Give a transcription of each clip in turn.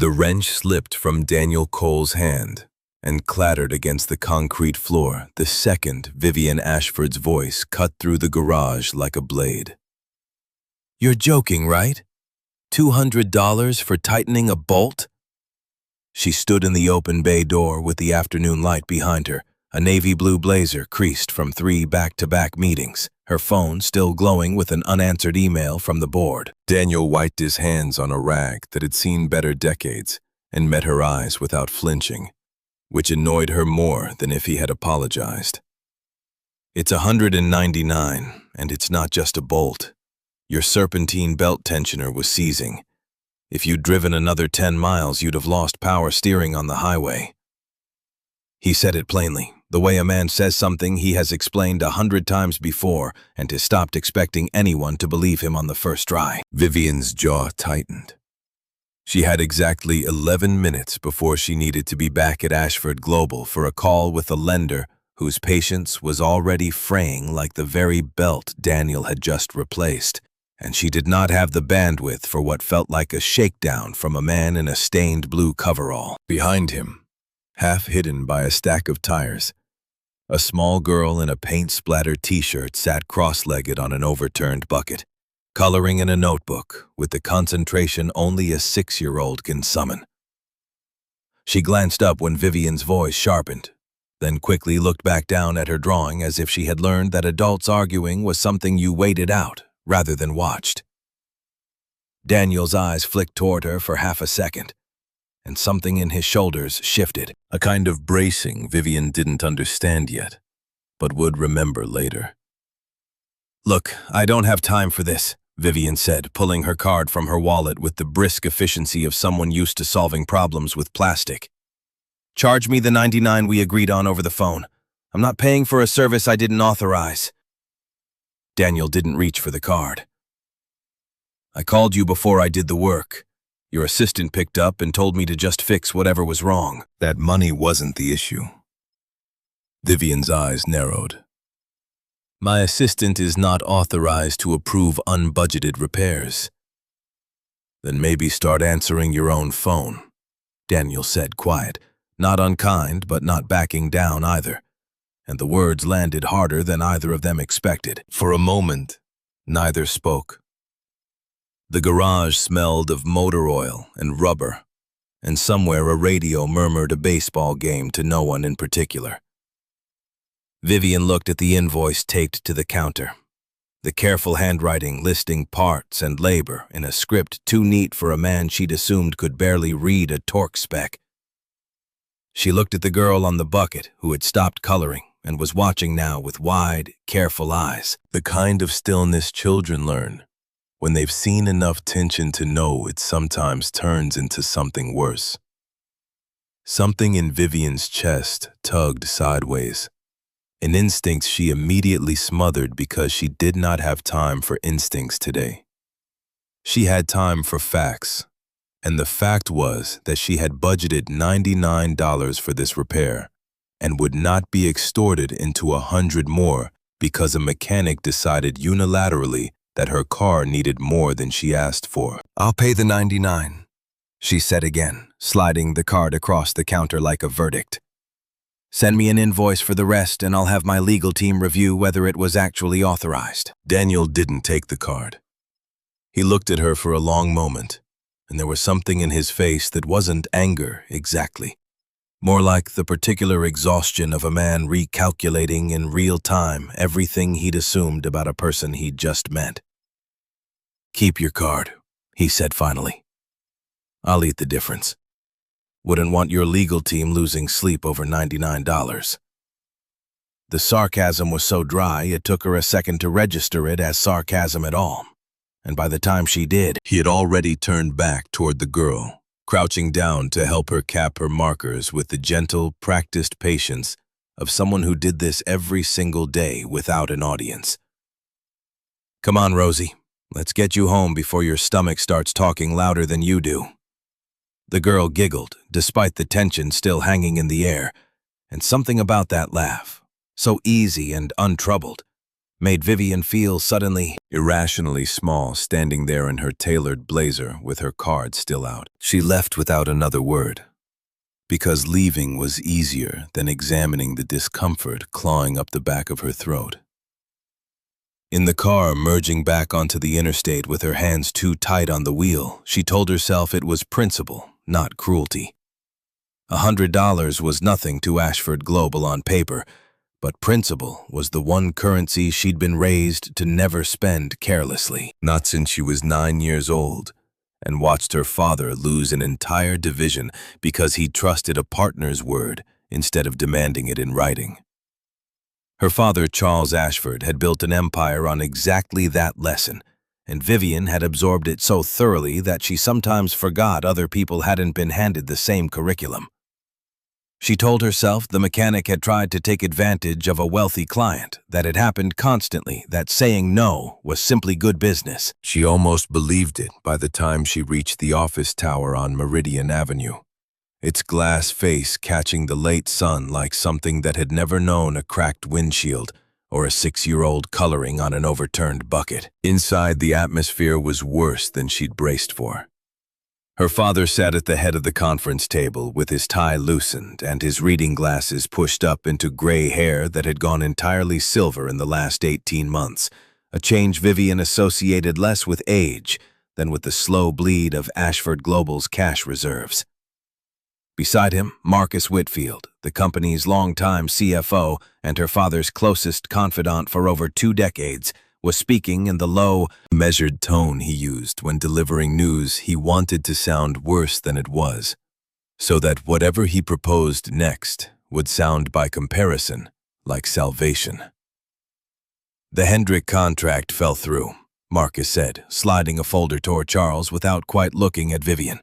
The wrench slipped from Daniel Cole's hand and clattered against the concrete floor the second Vivian Ashford's voice cut through the garage like a blade. "You're joking, right? $200 for tightening a bolt?" She stood in the open bay door with the afternoon light behind her, a navy blue blazer creased from 3 back-to-back meetings, her phone still glowing with an unanswered email from the board. Daniel wiped his hands on a rag that had seen better decades and met her eyes without flinching, which annoyed her more than if he had apologized. "It's $199, and it's not just a bolt. Your serpentine belt tensioner was seizing. If you'd driven another 10 miles, you'd have lost power steering on the highway." He said it plainly, the way a man says something he has explained 100 times before and has stopped expecting anyone to believe him on the first try. Vivian's jaw tightened. She had exactly 11 minutes before she needed to be back at Ashford Global for a call with a lender whose patience was already fraying like the very belt Daniel had just replaced, and she did not have the bandwidth for what felt like a shakedown from a man in a stained blue coverall. Behind him, half hidden by a stack of tires, a small girl in a paint-splattered t-shirt sat cross-legged on an overturned bucket, coloring in a notebook with the concentration only a 6-year-old can summon. She glanced up when Vivian's voice sharpened, then quickly looked back down at her drawing as if she had learned that adults arguing was something you waited out rather than watched. Daniel's eyes flicked toward her for half a second, and something in his shoulders shifted, a kind of bracing Vivian didn't understand yet, but would remember later. "Look, I don't have time for this," Vivian said, pulling her card from her wallet with the brisk efficiency of someone used to solving problems with plastic. "Charge me the $99 we agreed on over the phone. I'm not paying for a service I didn't authorize." Daniel didn't reach for the card. "I called you before I did the work. Your assistant picked up and told me to just fix whatever was wrong. That money wasn't the issue." Vivian's eyes narrowed. "My assistant is not authorized to approve unbudgeted repairs." "Then maybe start answering your own phone," Daniel said, quiet, not unkind but not backing down either, and the words landed harder than either of them expected. For a moment, neither spoke. The garage smelled of motor oil and rubber, and somewhere a radio murmured a baseball game to no one in particular. Vivian looked at the invoice taped to the counter, the careful handwriting listing parts and labor in a script too neat for a man she'd assumed could barely read a torque spec. She looked at the girl on the bucket who had stopped coloring and was watching now with wide, careful eyes, the kind of stillness children learn when they've seen enough tension to know it sometimes turns into something worse. Something in Vivian's chest tugged sideways, an instinct she immediately smothered because she did not have time for instincts today. She had time for facts, and the fact was that she had budgeted $99 for this repair and would not be extorted into $100 more because a mechanic decided unilaterally that her car needed more than she asked for. "I'll pay the $99, she said again, sliding the card across the counter like a verdict. "Send me an invoice for the rest and I'll have my legal team review whether it was actually authorized." Daniel didn't take the card. He looked at her for a long moment, and there was something in his face that wasn't anger exactly, more like the particular exhaustion of a man recalculating in real time everything he'd assumed about a person he'd just met. "Keep your card," he said finally. "I'll eat the difference. Wouldn't want your legal team losing sleep over $99. The sarcasm was so dry it took her a second to register it as sarcasm at all, and by the time she did, he had already turned back toward the girl, crouching down to help her cap her markers with the gentle, practiced patience of someone who did this every single day without an audience. "Come on, Rosie. Let's get you home before your stomach starts talking louder than you do." The girl giggled, despite the tension still hanging in the air, and something about that laugh, so easy and untroubled, made Vivian feel suddenly irrationally small standing there in her tailored blazer with her card still out. She left without another word, because leaving was easier than examining the discomfort clawing up the back of her throat. In the car, merging back onto the interstate with her hands too tight on the wheel, she told herself it was principle, not cruelty. $100 was nothing to Ashford Global on paper, but principle was the one currency she'd been raised to never spend carelessly. Not since she was 9 years old, and watched her father lose an entire division because he trusted a partner's word instead of demanding it in writing. Her father, Charles Ashford, had built an empire on exactly that lesson, and Vivian had absorbed it so thoroughly that she sometimes forgot other people hadn't been handed the same curriculum. She told herself the mechanic had tried to take advantage of a wealthy client, that it happened constantly, that saying no was simply good business. She almost believed it by the time she reached the office tower on Meridian Avenue, its glass face catching the late sun like something that had never known a cracked windshield or a 6-year-old coloring on an overturned bucket. Inside, the atmosphere was worse than she'd braced for. Her father sat at the head of the conference table with his tie loosened and his reading glasses pushed up into gray hair that had gone entirely silver in the last 18 months, a change Vivian associated less with age than with the slow bleed of Ashford Global's cash reserves. Beside him, Marcus Whitfield, the company's longtime CFO and her father's closest confidant for over 2 decades, was speaking in the low, measured tone he used when delivering news he wanted to sound worse than it was, so that whatever he proposed next would sound by comparison like salvation. The Hendrick contract fell through, Marcus said, sliding a folder toward Charles without quite looking at Vivian.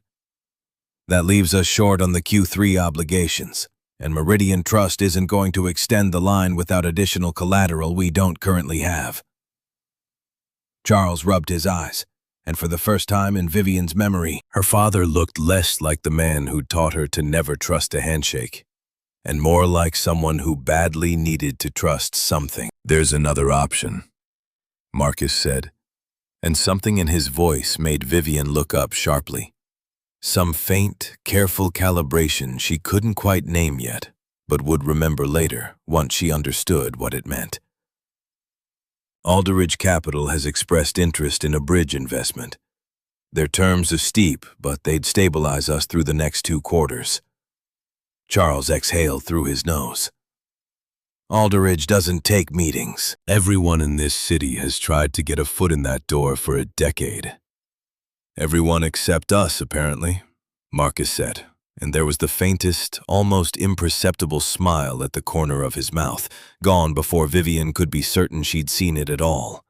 That leaves us short on the Q3 obligations, and Meridian Trust isn't going to extend the line without additional collateral we don't currently have. Charles rubbed his eyes, and for the first time in Vivian's memory, her father looked less like the man who taught her to never trust a handshake, and more like someone who badly needed to trust something. "There's another option," Marcus said, and something in his voice made Vivian look up sharply. Some faint, careful calibration she couldn't quite name yet, but would remember later once she understood what it meant. Alderidge Capital has expressed interest in a bridge investment. Their terms are steep, but they'd stabilize us through the next 2 quarters. Charles exhaled through his nose. Alderidge doesn't take meetings. Everyone in this city has tried to get a foot in that door for a decade. "Everyone except us, apparently," Marcus said, and there was the faintest, almost imperceptible smile at the corner of his mouth, gone before Vivian could be certain she'd seen it at all.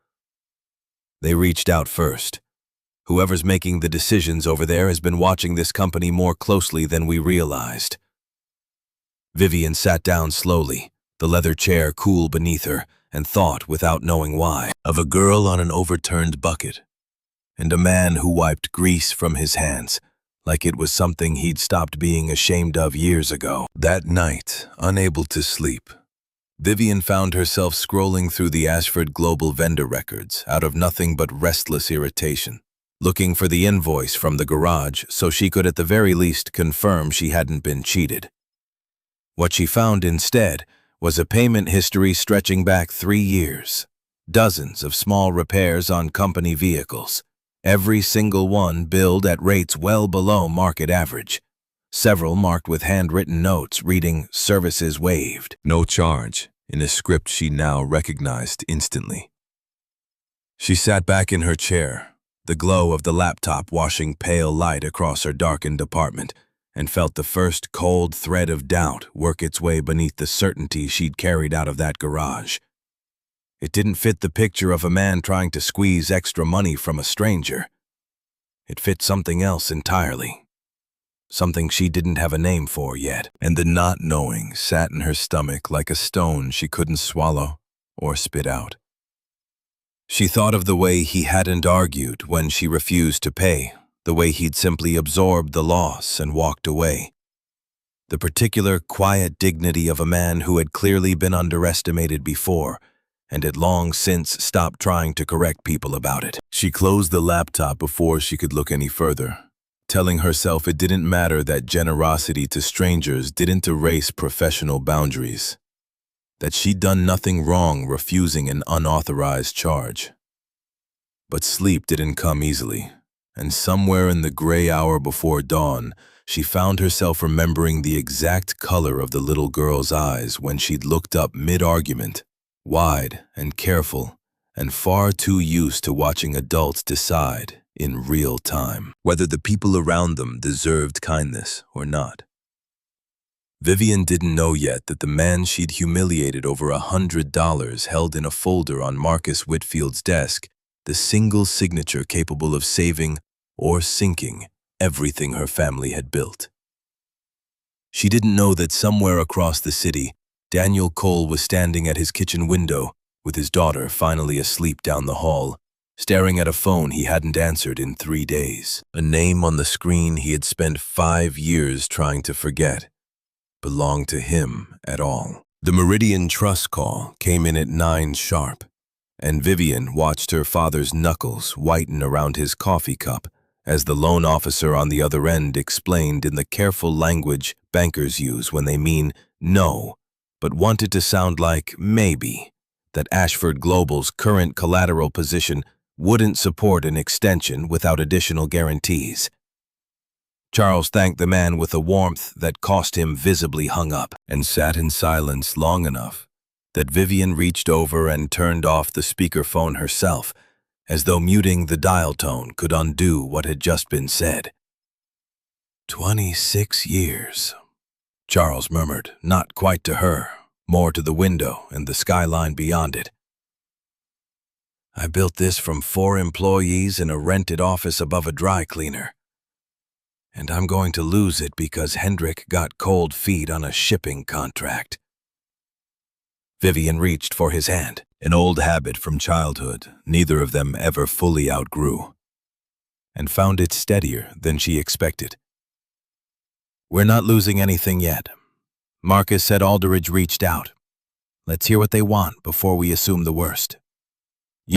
"They reached out first. Whoever's making the decisions over there has been watching this company more closely than we realized." Vivian sat down slowly, the leather chair cool beneath her, and thought, without knowing why, of a girl on an overturned bucket, and a man who wiped grease from his hands, like it was something he'd stopped being ashamed of years ago. That night, unable to sleep, Vivian found herself scrolling through the Ashford Global vendor records out of nothing but restless irritation, looking for the invoice from the garage so she could at the very least confirm she hadn't been cheated. What she found instead was a payment history stretching back 3 years, dozens of small repairs on company vehicles, every single one billed at rates well below market average, several marked with handwritten notes reading "services waived, no charge," in a script she now recognized instantly. She sat back in her chair, the glow of the laptop washing pale light across her darkened apartment, and felt the first cold thread of doubt work its way beneath the certainty she'd carried out of that garage. It didn't fit the picture of a man trying to squeeze extra money from a stranger. It fit something else entirely. Something she didn't have a name for yet, and the not knowing sat in her stomach like a stone she couldn't swallow or spit out. She thought of the way he hadn't argued when she refused to pay, the way he'd simply absorbed the loss and walked away. The particular quiet dignity of a man who had clearly been underestimated before, and had long since stopped trying to correct people about it. She closed the laptop before she could look any further, telling herself it didn't matter that generosity to strangers didn't erase professional boundaries, that she'd done nothing wrong refusing an unauthorized charge. But sleep didn't come easily, and somewhere in the gray hour before dawn, she found herself remembering the exact color of the little girl's eyes when she'd looked up mid-argument, wide and careful, and far too used to watching adults decide in real time whether the people around them deserved kindness or not. Vivian didn't know yet that the man she'd humiliated over $100 held in a folder on Marcus Whitfield's desk the single signature capable of saving or sinking everything her family had built. She didn't know that somewhere across the city, Daniel Cole was standing at his kitchen window with his daughter finally asleep down the hall, staring at a phone he hadn't answered in 3 days. A name on the screen he had spent 5 years trying to forget belonged to him at all. The Meridian Trust call came in at 9 sharp, and Vivian watched her father's knuckles whiten around his coffee cup as the loan officer on the other end explained in the careful language bankers use when they mean no, but wanted to sound like maybe, that Ashford Global's current collateral position wouldn't support an extension without additional guarantees. Charles thanked the man with a warmth that cost him visibly hung up, and sat in silence long enough that Vivian reached over and turned off the speakerphone herself, as though muting the dial tone could undo what had just been said. 26 years, Charles murmured, not quite to her, more to the window and the skyline beyond it. I built this from 4 employees in a rented office above a dry cleaner. And I'm going to lose it because Hendrik got cold feet on a shipping contract. Vivian reached for his hand, an old habit from childhood neither of them ever fully outgrew, and found it steadier than she expected. We're not losing anything yet. Marcus said Aldridge reached out. Let's hear what they want before we assume the worst.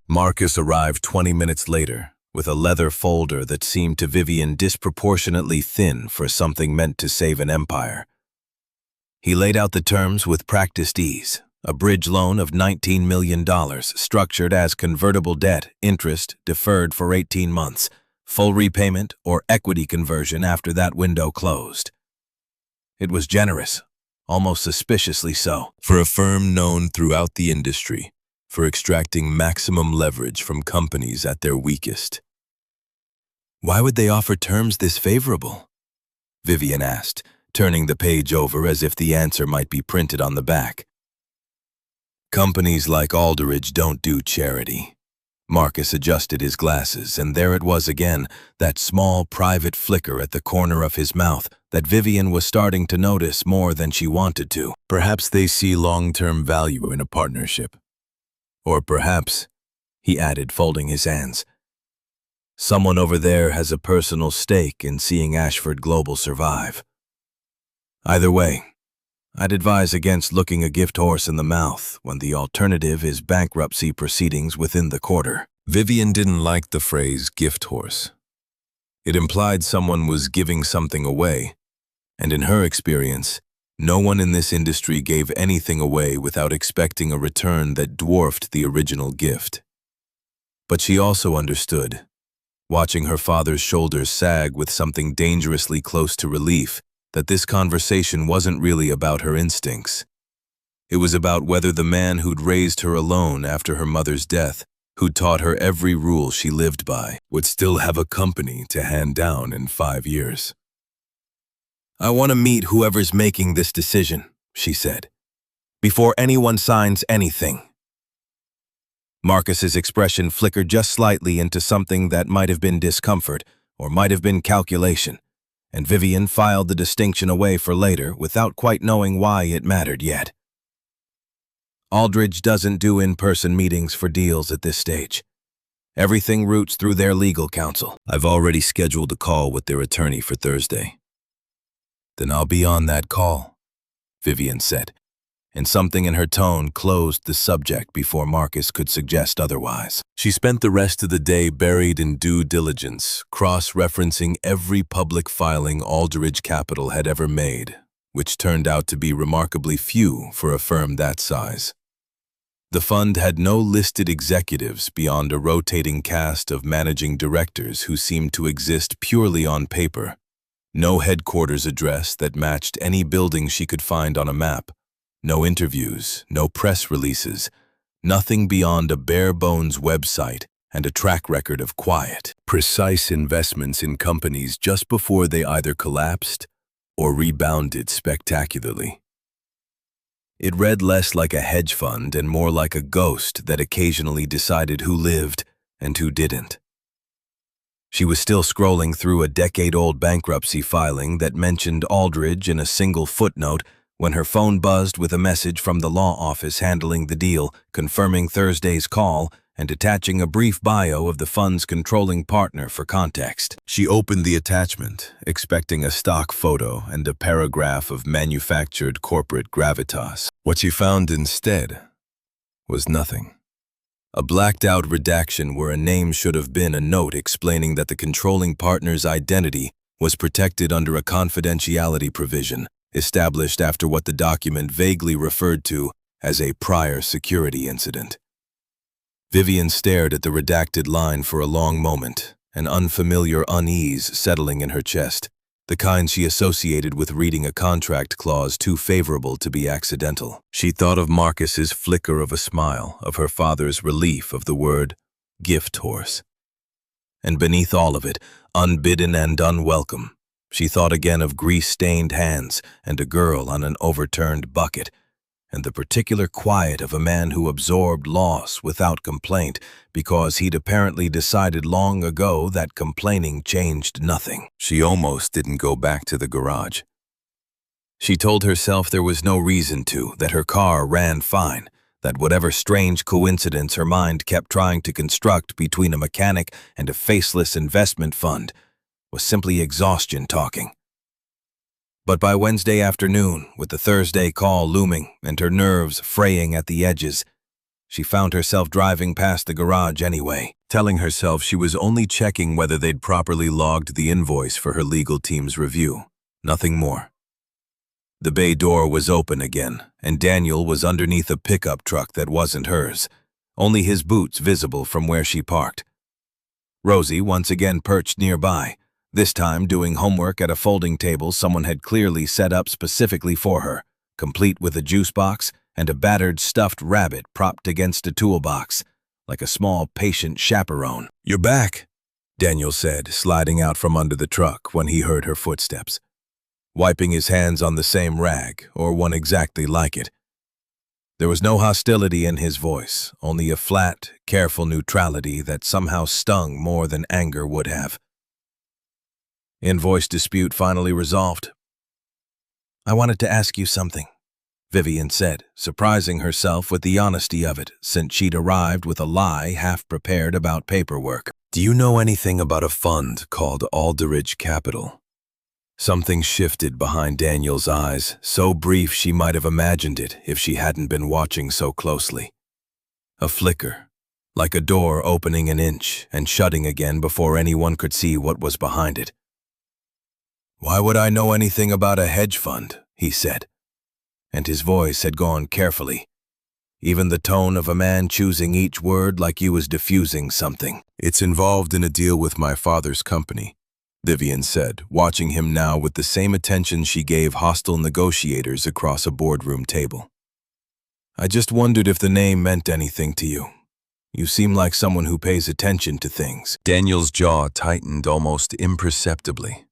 Marcus arrived 20 minutes later, with a leather folder that seemed to Vivian disproportionately thin for something meant to save an empire. He laid out the terms with practiced ease, a bridge loan of $19 million, structured as convertible debt, interest deferred for 18 months, full repayment or equity conversion after that window closed. It was generous, almost suspiciously so, for a firm known throughout the industry for extracting maximum leverage from companies at their weakest. Why would they offer terms this favorable? Vivian asked, turning the page over as if the answer might be printed on the back. Companies like Aldridge don't do charity. Marcus adjusted his glasses, and there it was again, that small private flicker at the corner of his mouth that Vivian was starting to notice more than she wanted to. Perhaps they see long-term value in a partnership. Or perhaps, he added, folding his hands, someone over there has a personal stake in seeing Ashford Global survive. Either way, I'd advise against looking a gift horse in the mouth when the alternative is bankruptcy proceedings within the quarter. Vivian didn't like the phrase gift horse. It implied someone was giving something away, and in her experience, no one in this industry gave anything away without expecting a return that dwarfed the original gift. But she also understood, watching her father's shoulders sag with something dangerously close to relief, that this conversation wasn't really about her instincts. It was about whether the man who'd raised her alone after her mother's death, who'd taught her every rule she lived by, would still have a company to hand down in 5 years. I want to meet whoever's making this decision, she said, before anyone signs anything. Marcus's expression flickered just slightly into something that might have been discomfort or might have been calculation, and Vivian filed the distinction away for later without quite knowing why it mattered yet. Aldridge doesn't do in-person meetings for deals at this stage. Everything routes through their legal counsel. I've already scheduled a call with their attorney for Thursday. Then I'll be on that call, Vivian said, and something in her tone closed the subject before Marcus could suggest otherwise. She spent the rest of the day buried in due diligence, cross-referencing every public filing Aldridge Capital had ever made, which turned out to be remarkably few for a firm that size. The fund had no listed executives beyond a rotating cast of managing directors who seemed to exist purely on paper, no headquarters address that matched any building she could find on a map, no interviews, no press releases, nothing beyond a bare-bones website and a track record of quiet, precise investments in companies just before they either collapsed or rebounded spectacularly. It read less like a hedge fund and more like a ghost that occasionally decided who lived and who didn't. She was still scrolling through a decade-old bankruptcy filing that mentioned Aldridge in a single footnote when her phone buzzed with a message from the law office handling the deal, confirming Thursday's call and attaching a brief bio of the fund's controlling partner for context. She opened the attachment, expecting a stock photo and a paragraph of manufactured corporate gravitas. What she found instead was nothing. A blacked-out redaction where a name should have been a note explaining that the controlling partner's identity was protected under a confidentiality provision established after what the document vaguely referred to as a prior security incident. Vivian stared at the redacted line for a long moment, an unfamiliar unease settling in her chest, the kind she associated with reading a contract clause too favorable to be accidental. She thought of Marcus's flicker of a smile, of her father's relief of the word gift horse. And beneath all of it, unbidden and unwelcome, she thought again of grease-stained hands and a girl on an overturned bucket, and the particular quiet of a man who absorbed loss without complaint because he'd apparently decided long ago that complaining changed nothing. She almost didn't go back to the garage. She told herself there was no reason to, that her car ran fine, that whatever strange coincidence her mind kept trying to construct between a mechanic and a faceless investment fund was simply exhaustion talking. But by Wednesday afternoon, with the Thursday call looming and her nerves fraying at the edges, she found herself driving past the garage anyway, telling herself she was only checking whether they'd properly logged the invoice for her legal team's review. Nothing more. The bay door was open again, and Daniel was underneath a pickup truck that wasn't hers, only his boots visible from where she parked. Rosie once again perched nearby, this time doing homework at a folding table someone had clearly set up specifically for her, complete with a juice box and a battered stuffed rabbit propped against a toolbox, like a small patient chaperone. "You're back," Daniel said, sliding out from under the truck when he heard her footsteps, wiping his hands on the same rag, or one exactly like it. There was no hostility in his voice, only a flat, careful neutrality that somehow stung more than anger would have. Invoice dispute finally resolved. "I wanted to ask you something," Vivian said, surprising herself with the honesty of it, since she'd arrived with a lie half-prepared about paperwork. "Do you know anything about a fund called Aldridge Capital?" Something shifted behind Daniel's eyes, so brief she might have imagined it if she hadn't been watching so closely. A flicker, like a door opening an inch and shutting again before anyone could see what was behind it. "Why would I know anything about a hedge fund?" he said, and his voice had gone carefully, even the tone of a man choosing each word like he was diffusing something. "It's involved in a deal with my father's company," Vivian said, watching him now with the same attention she gave hostile negotiators across a boardroom table. "I just wondered if the name meant anything to you. You seem like someone who pays attention to things." Daniel's jaw tightened almost imperceptibly,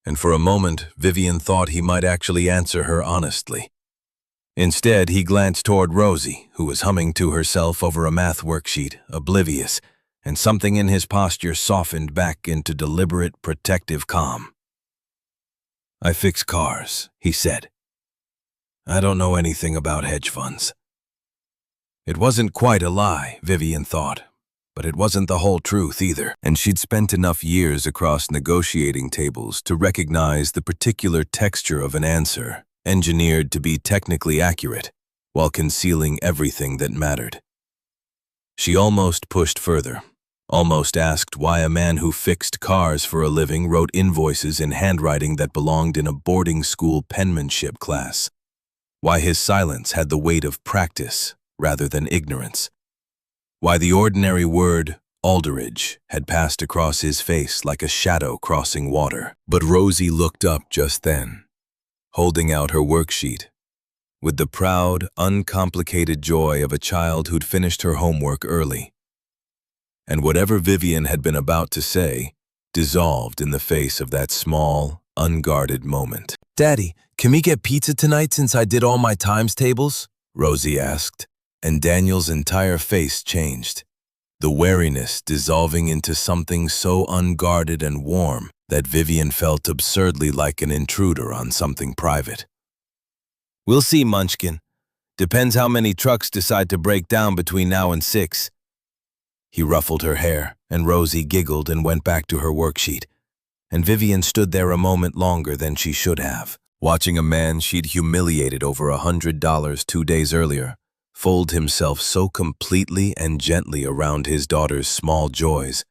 and for a moment Vivian thought he might actually answer her honestly. Instead, he glanced toward Rosie, who was humming to herself over a math worksheet, oblivious, and something in his posture softened back into deliberate, protective calm. "I fix cars," he said. "I don't know anything about hedge funds." It wasn't quite a lie, Vivian thought, but it wasn't the whole truth either, and she'd spent enough years across negotiating tables to recognize the particular texture of an answer, engineered to be technically accurate, while concealing everything that mattered. She almost pushed further, almost asked why a man who fixed cars for a living wrote invoices in handwriting that belonged in a boarding school penmanship class, why his silence had the weight of practice rather than ignorance, why the ordinary word Aldridge had passed across his face like a shadow crossing water. But Rosie looked up just then, holding out her worksheet, with the proud, uncomplicated joy of a child who'd finished her homework early. And whatever Vivian had been about to say dissolved in the face of that small, unguarded moment. "Daddy, can we get pizza tonight since I did all my times tables?" Rosie asked, and Daniel's entire face changed, the wariness dissolving into something so unguarded and warm that Vivian felt absurdly like an intruder on something private. "We'll see, Munchkin. Depends how many trucks decide to break down between now and 6. He ruffled her hair, and Rosie giggled and went back to her worksheet. And Vivian stood there a moment longer than she should have, watching a man she'd humiliated over $100 2 days earlier fold himself so completely and gently around his daughter's small joys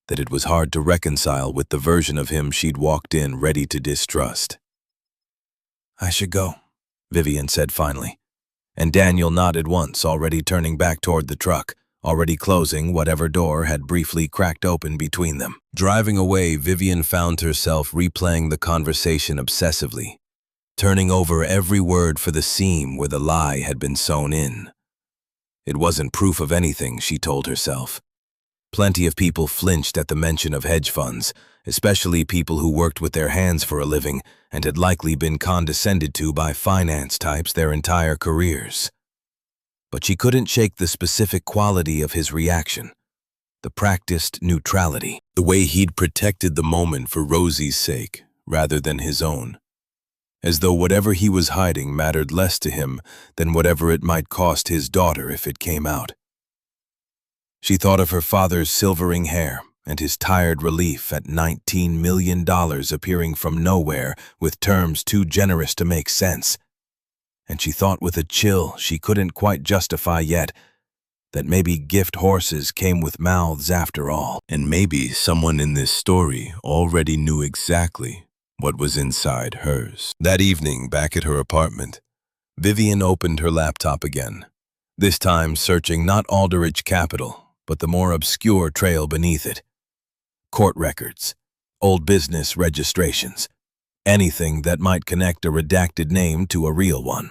that it was hard to reconcile with the version of him she'd walked in ready to distrust. "I should go," Vivian said finally, and Daniel nodded once, already turning back toward the truck, already closing whatever door had briefly cracked open between them. Driving away, Vivian found herself replaying the conversation obsessively, turning over every word for the seam where the lie had been sewn in. It wasn't proof of anything, she told herself. Plenty of people flinched at the mention of hedge funds, especially people who worked with their hands for a living and had likely been condescended to by finance types their entire careers. But she couldn't shake the specific quality of his reaction, the practiced neutrality, the way he'd protected the moment for Rosie's sake rather than his own, as though whatever he was hiding mattered less to him than whatever it might cost his daughter if it came out. She thought of her father's silvering hair and his tired relief at $19 million appearing from nowhere with terms too generous to make sense. And she thought with a chill she couldn't quite justify yet that maybe gift horses came with mouths after all, and maybe someone in this story already knew exactly what was inside hers. That evening, back at her apartment, Vivian opened her laptop again, this time searching not Aldridge Capital, but the more obscure trail beneath it. Court records, old business registrations, anything that might connect a redacted name to a real one.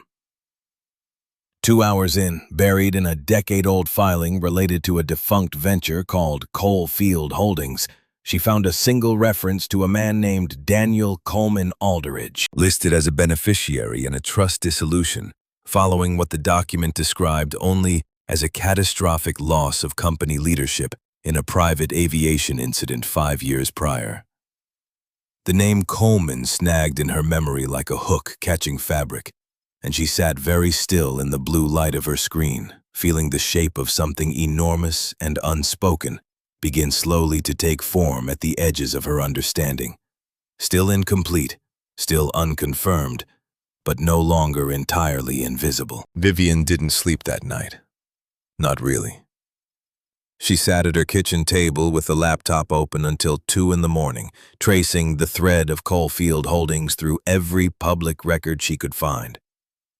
2 hours in, buried in a decade-old filing related to a defunct venture called Coalfield Holdings, she found a single reference to a man named Daniel Coleman Aldridge, listed as a beneficiary in a trust dissolution, following what the document described only as a catastrophic loss of company leadership in a private aviation incident 5 years prior. The name Coleman snagged in her memory like a hook catching fabric, and she sat very still in the blue light of her screen, feeling the shape of something enormous and unspoken begin slowly to take form at the edges of her understanding. Still incomplete, still unconfirmed, but no longer entirely invisible. Vivian didn't sleep that night. Not really. She sat at her kitchen table with the laptop open until 2 in the morning, tracing the thread of Coalfield Holdings through every public record she could find,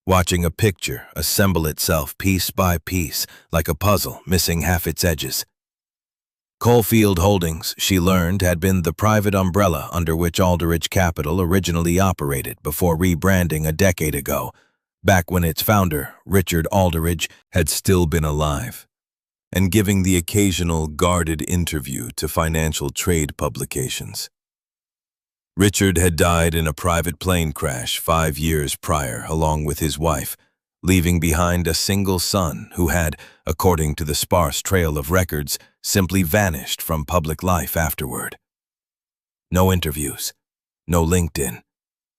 watching a picture assemble itself piece by piece like a puzzle missing half its edges. Coalfield Holdings, she learned, had been the private umbrella under which Aldridge Capital originally operated before rebranding a decade ago, back when its founder, Richard Aldridge, had still been alive, and giving the occasional guarded interview to financial trade publications. Richard had died in a private plane crash 5 years prior, along with his wife, leaving behind a single son who had, according to the sparse trail of records, simply vanished from public life afterward. No interviews, no LinkedIn,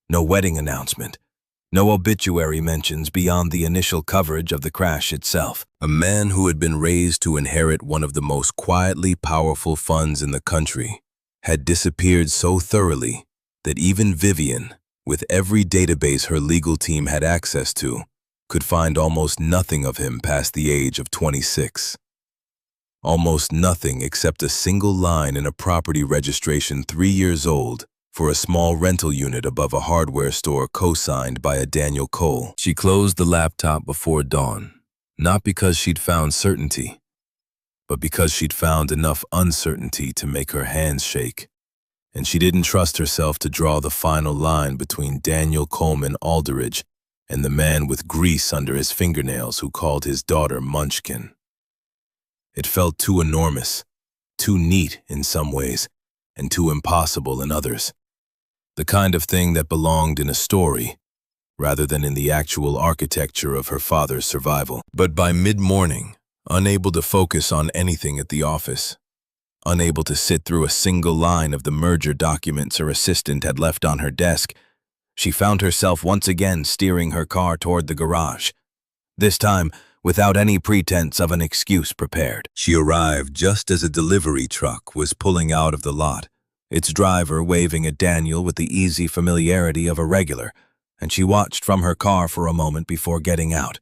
no wedding announcement, no obituary mentions beyond the initial coverage of the crash itself. A man who had been raised to inherit one of the most quietly powerful funds in the country had disappeared so thoroughly that even Vivian, with every database her legal team had access to, could find almost nothing of him past the age of 26. Almost nothing except a single line in a property registration 3 years old for a small rental unit above a hardware store co-signed by a Daniel Cole. She closed the laptop before dawn, not because she'd found certainty, but because she'd found enough uncertainty to make her hands shake. And she didn't trust herself to draw the final line between Daniel Coleman Aldridge and the man with grease under his fingernails who called his daughter Munchkin. It felt too enormous, too neat in some ways, and too impossible in others. The kind of thing that belonged in a story, rather than in the actual architecture of her father's survival. But by mid-morning, unable to focus on anything at the office, unable to sit through a single line of the merger documents her assistant had left on her desk, she found herself once again steering her car toward the garage, this time without any pretense of an excuse prepared. She arrived just as a delivery truck was pulling out of the lot, its driver waving at Daniel with the easy familiarity of a regular, and she watched from her car for a moment before getting out.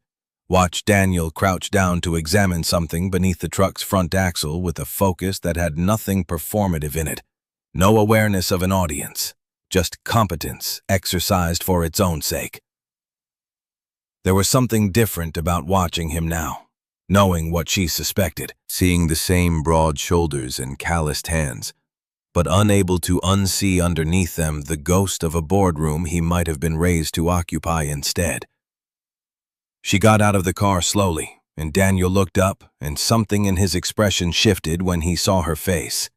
Watched Daniel crouch down to examine something beneath the truck's front axle with a focus that had nothing performative in it. No awareness of an audience, just competence exercised for its own sake. There was something different about watching him now, knowing what she suspected, seeing the same broad shoulders and calloused hands, but unable to unsee underneath them the ghost of a boardroom he might have been raised to occupy instead. She got out of the car slowly, and Daniel looked up, and something in his expression shifted when he saw her face.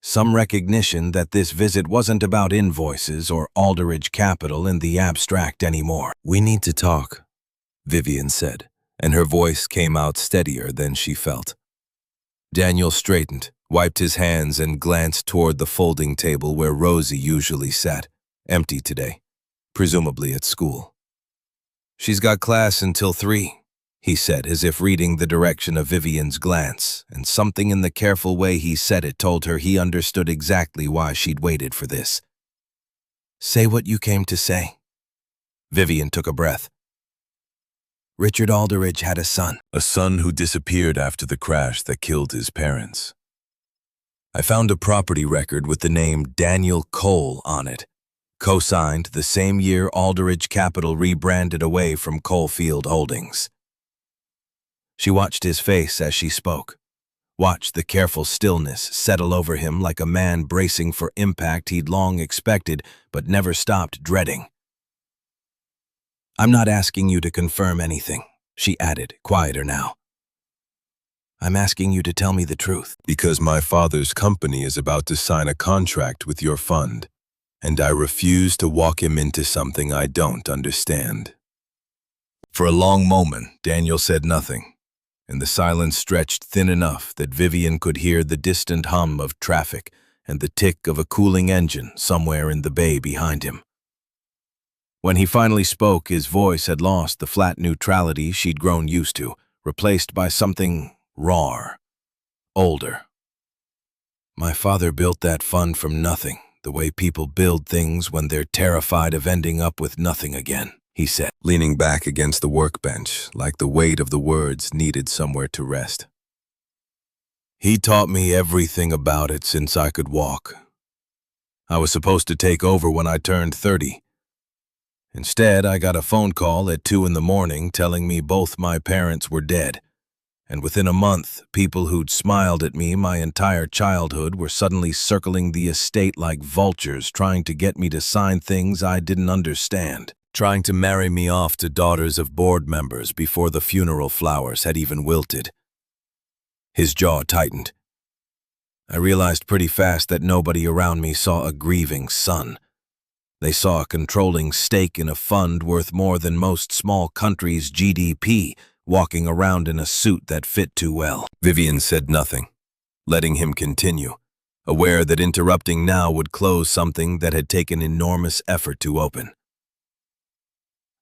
Some recognition that this visit wasn't about invoices or Aldridge Capital in the abstract anymore. "We need to talk," Vivian said, and her voice came out steadier than she felt. Daniel straightened, wiped his hands, and glanced toward the folding table where Rosie usually sat, empty today, presumably at school. "She's got class until 3, he said, as if reading the direction of Vivian's glance, and something in the careful way he said it told her he understood exactly why she'd waited for this. "Say what you came to say." Vivian took a breath. "Richard Aldridge had a son who disappeared after the crash that killed his parents. I found a property record with the name Daniel Cole on it, co-signed the same year Aldridge Capital rebranded away from Coalfield Holdings." She watched his face as she spoke, watched the careful stillness settle over him like a man bracing for impact he'd long expected but never stopped dreading. "I'm not asking you to confirm anything," she added, quieter now. "I'm asking you to tell me the truth." "Because my father's company is about to sign a contract with your fund, and I refuse to walk him into something I don't understand." For a long moment, Daniel said nothing, and the silence stretched thin enough that Vivian could hear the distant hum of traffic and the tick of a cooling engine somewhere in the bay behind him. When he finally spoke, his voice had lost the flat neutrality she'd grown used to, replaced by something raw, older. "My father built that fund from nothing, the way people build things when they're terrified of ending up with nothing again," he said, leaning back against the workbench, like the weight of the words needed somewhere to rest. "He taught me everything about it since I could walk. I was supposed to take over when I turned 30. Instead, I got a phone call at 2 in the morning telling me both my parents were dead, and within a month, people who'd smiled at me my entire childhood were suddenly circling the estate like vultures, trying to get me to sign things I didn't understand, trying to marry me off to daughters of board members before the funeral flowers had even wilted." His jaw tightened. "I realized pretty fast that nobody around me saw a grieving son. They saw a controlling stake in a fund worth more than most small countries' GDP, walking around in a suit that fit too well." Vivian said nothing, letting him continue, aware that interrupting now would close something that had taken enormous effort to open.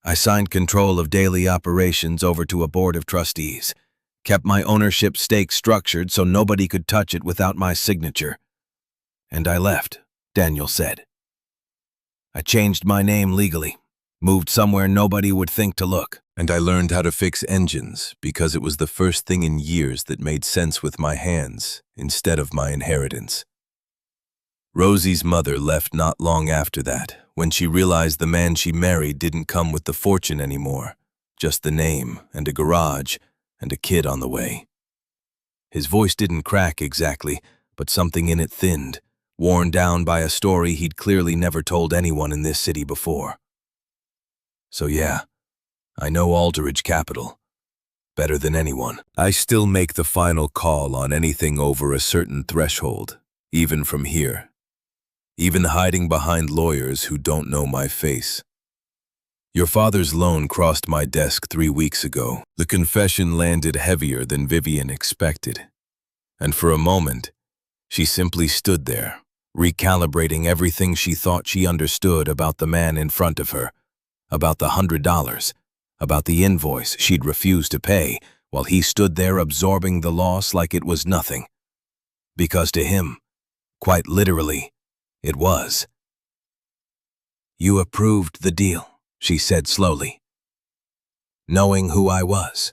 "I signed control of daily operations over to a board of trustees, kept my ownership stake structured so nobody could touch it without my signature. And I left," Daniel said. "I changed my name legally, moved somewhere nobody would think to look." And I learned how to fix engines because it was the first thing in years that made sense with my hands instead of my inheritance. Rosie's mother left not long after that, when she realized the man she married didn't come with the fortune anymore, just the name and a garage and a kid on the way. His voice didn't crack exactly, but something in it thinned, worn down by a story he'd clearly never told anyone in this city before. So yeah, I know Aldridge Capital better than anyone. I still make the final call on anything over a certain threshold, even from here. Even hiding behind lawyers who don't know my face. Your father's loan crossed my desk 3 weeks ago. The confession landed heavier than Vivian expected. And for a moment, she simply stood there, recalibrating everything she thought she understood about the man in front of her, about the $100, about the invoice she'd refused to pay, while he stood there absorbing the loss like it was nothing. Because to him, quite literally, it was. "You approved the deal," she said slowly, "knowing who I was."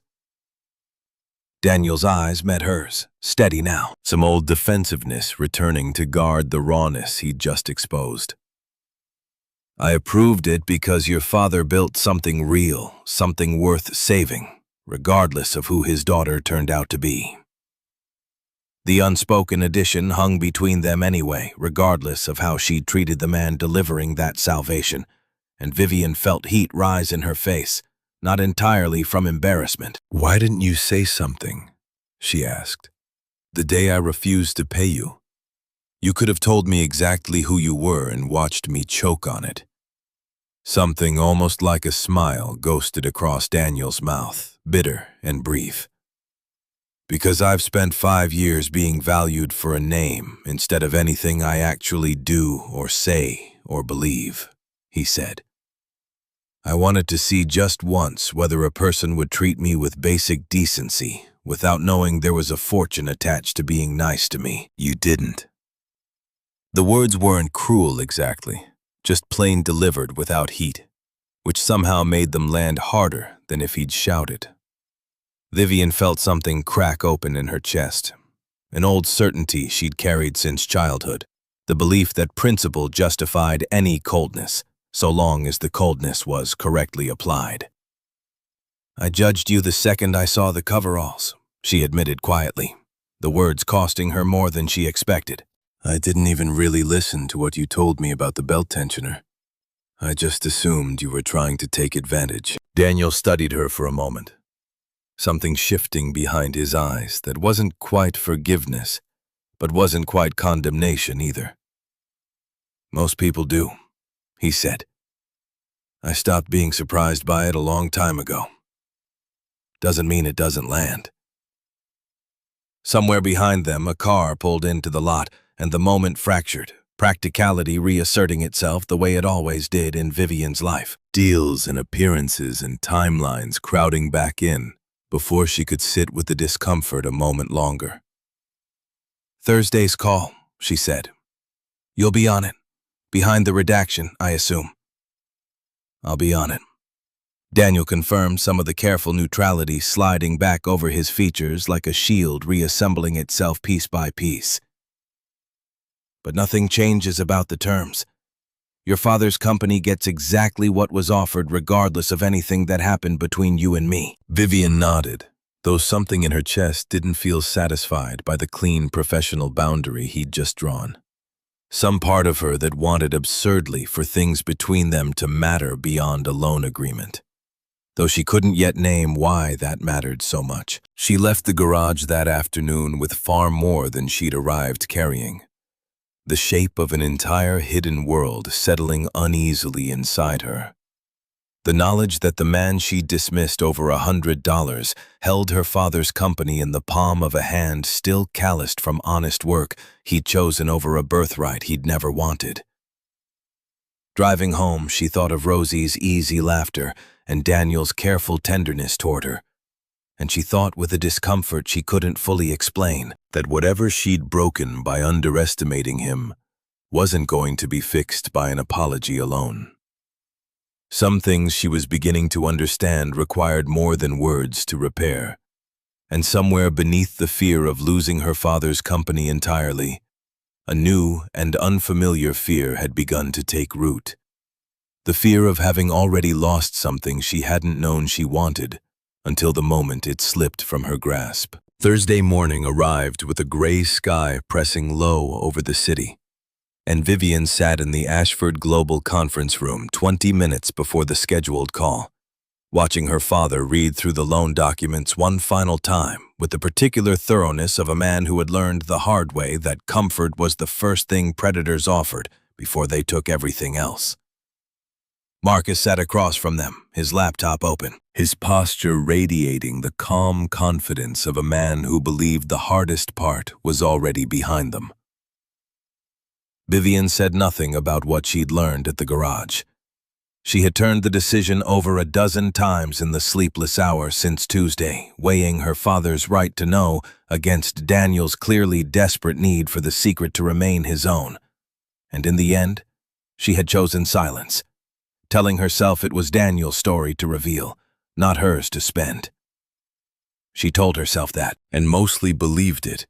Daniel's eyes met hers, steady now, some old defensiveness returning to guard the rawness he'd just exposed. "I approved it because your father built something real, something worth saving, regardless of who his daughter turned out to be." The unspoken addition hung between them anyway, regardless of how she'd treated the man delivering that salvation, and Vivian felt heat rise in her face, not entirely from embarrassment. "Why didn't you say something?" she asked. "The day I refused to pay you. You could have told me exactly who you were and watched me choke on it." Something almost like a smile ghosted across Daniel's mouth, bitter and brief. "Because I've spent 5 years being valued for a name instead of anything I actually do or say or believe," he said. "I wanted to see just once whether a person would treat me with basic decency without knowing there was a fortune attached to being nice to me. You didn't." The words weren't cruel exactly, just plain delivered without heat, which somehow made them land harder than if he'd shouted. Vivian felt something crack open in her chest, an old certainty she'd carried since childhood, the belief that principle justified any coldness, so long as the coldness was correctly applied. "I judged you the second I saw the coveralls," she admitted quietly, the words costing her more than she expected. "I didn't even really listen to what you told me about the belt tensioner. I just assumed you were trying to take advantage." Daniel studied her for a moment, something shifting behind his eyes that wasn't quite forgiveness, but wasn't quite condemnation either. "Most people do," he said. "I stopped being surprised by it a long time ago. Doesn't mean it doesn't land." Somewhere behind them, a car pulled into the lot, and the moment fractured, practicality reasserting itself the way it always did in Vivian's life. Deals and appearances and timelines crowding back in before she could sit with the discomfort a moment longer. "Thursday's call," she said. "You'll be on it. Behind the redaction, I assume." "I'll be on it." Daniel confirmed, some of the careful neutrality sliding back over his features like a shield reassembling itself piece by piece. "But nothing changes about the terms. Your father's company gets exactly what was offered regardless of anything that happened between you and me." Vivian nodded, though something in her chest didn't feel satisfied by the clean professional boundary he'd just drawn. Some part of her that wanted absurdly for things between them to matter beyond a loan agreement, though she couldn't yet name why that mattered so much. She left the garage that afternoon with far more than she'd arrived carrying. The shape of an entire hidden world settling uneasily inside her. The knowledge that the man she'd dismissed over $100 held her father's company in the palm of a hand still calloused from honest work he'd chosen over a birthright he'd never wanted. Driving home, she thought of Rosie's easy laughter and Daniel's careful tenderness toward her, and she thought with a discomfort she couldn't fully explain that whatever she'd broken by underestimating him wasn't going to be fixed by an apology alone. Some things she was beginning to understand required more than words to repair. And somewhere beneath the fear of losing her father's company entirely, a new and unfamiliar fear had begun to take root. The fear of having already lost something she hadn't known she wanted until the moment it slipped from her grasp. Thursday morning arrived with a gray sky pressing low over the city, and Vivian sat in the Ashford Global Conference Room 20 minutes before the scheduled call, watching her father read through the loan documents one final time with the particular thoroughness of a man who had learned the hard way that comfort was the first thing predators offered before they took everything else. Marcus sat across from them, his laptop open, his posture radiating the calm confidence of a man who believed the hardest part was already behind them. Vivian said nothing about what she'd learned at the garage. She had turned the decision over a dozen times in the sleepless hour since Tuesday, weighing her father's right to know against Daniel's clearly desperate need for the secret to remain his own. And in the end, she had chosen silence, telling herself it was Daniel's story to reveal, not hers to spend. She told herself that, and mostly believed it,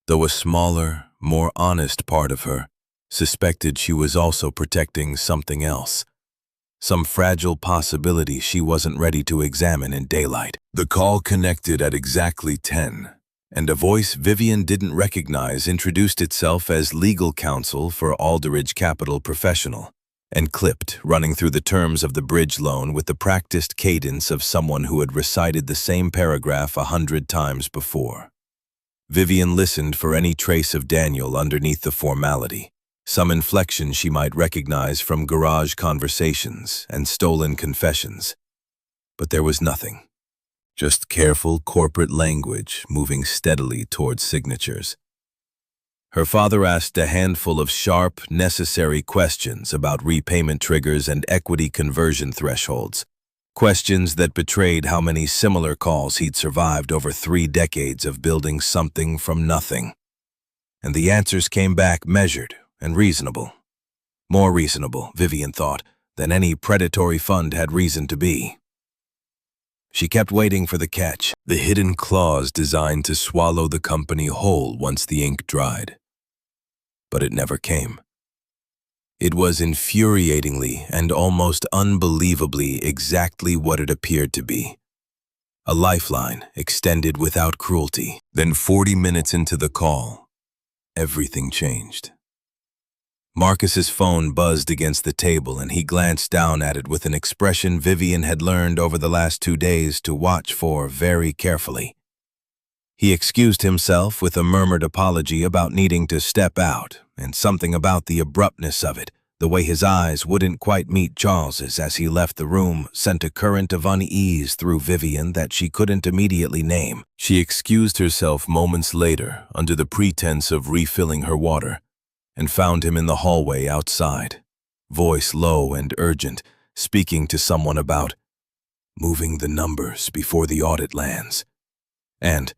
though a smaller, more honest part of her suspected she was also protecting something else, some fragile possibility she wasn't ready to examine in daylight. The call connected at exactly 10, and a voice Vivian didn't recognize introduced itself as legal counsel for Alderidge Capital Professional, and clipped, running through the terms of the bridge loan with the practiced cadence of someone who had recited the same paragraph 100 times before. Vivian listened for any trace of Daniel underneath the formality, some inflection she might recognize from garage conversations and stolen confessions. But there was nothing. Just careful corporate language moving steadily towards signatures. Her father asked a handful of sharp, necessary questions about repayment triggers and equity conversion thresholds, questions that betrayed how many similar calls he'd survived over 3 decades of building something from nothing. And the answers came back measured and reasonable. More reasonable, Vivian thought, than any predatory fund had reason to be. She kept waiting for the catch, the hidden clause designed to swallow the company whole once the ink dried. But it never came. It was infuriatingly and almost unbelievably exactly what it appeared to be. A lifeline extended without cruelty. Then 40 minutes into the call, everything changed. Marcus's phone buzzed against the table and he glanced down at it with an expression Vivian had learned over the last 2 days to watch for very carefully. He excused himself with a murmured apology about needing to step out, and something about the abruptness of it, the way his eyes wouldn't quite meet Charles's as he left the room, sent a current of unease through Vivian that she couldn't immediately name. She excused herself moments later under the pretense of refilling her water, and found him in the hallway outside, voice low and urgent, speaking to someone about moving the numbers before the audit lands, and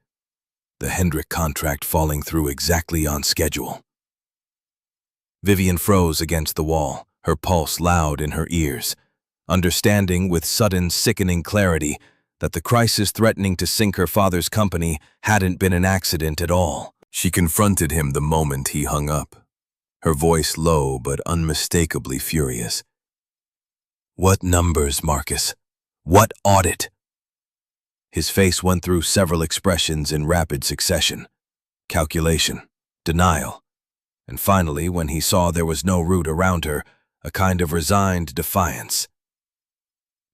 the Hendrick contract falling through exactly on schedule. Vivian froze against the wall, her pulse loud in her ears, understanding with sudden, sickening clarity that the crisis threatening to sink her father's company hadn't been an accident at all. She confronted him the moment he hung up, her voice low but unmistakably furious. "What numbers, Marcus? What audit?" His face went through several expressions in rapid succession: calculation, denial, and finally, when he saw there was no route around her, a kind of resigned defiance.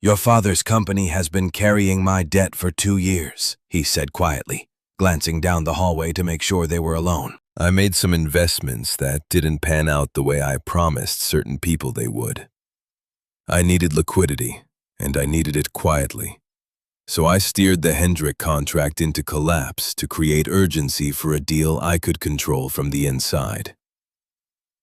"Your father's company has been carrying my debt for 2 years, he said quietly, glancing down the hallway to make sure they were alone. "I made some investments that didn't pan out the way I promised certain people they would. I needed liquidity, and I needed it quietly. So I steered the Hendrick contract into collapse to create urgency for a deal I could control from the inside.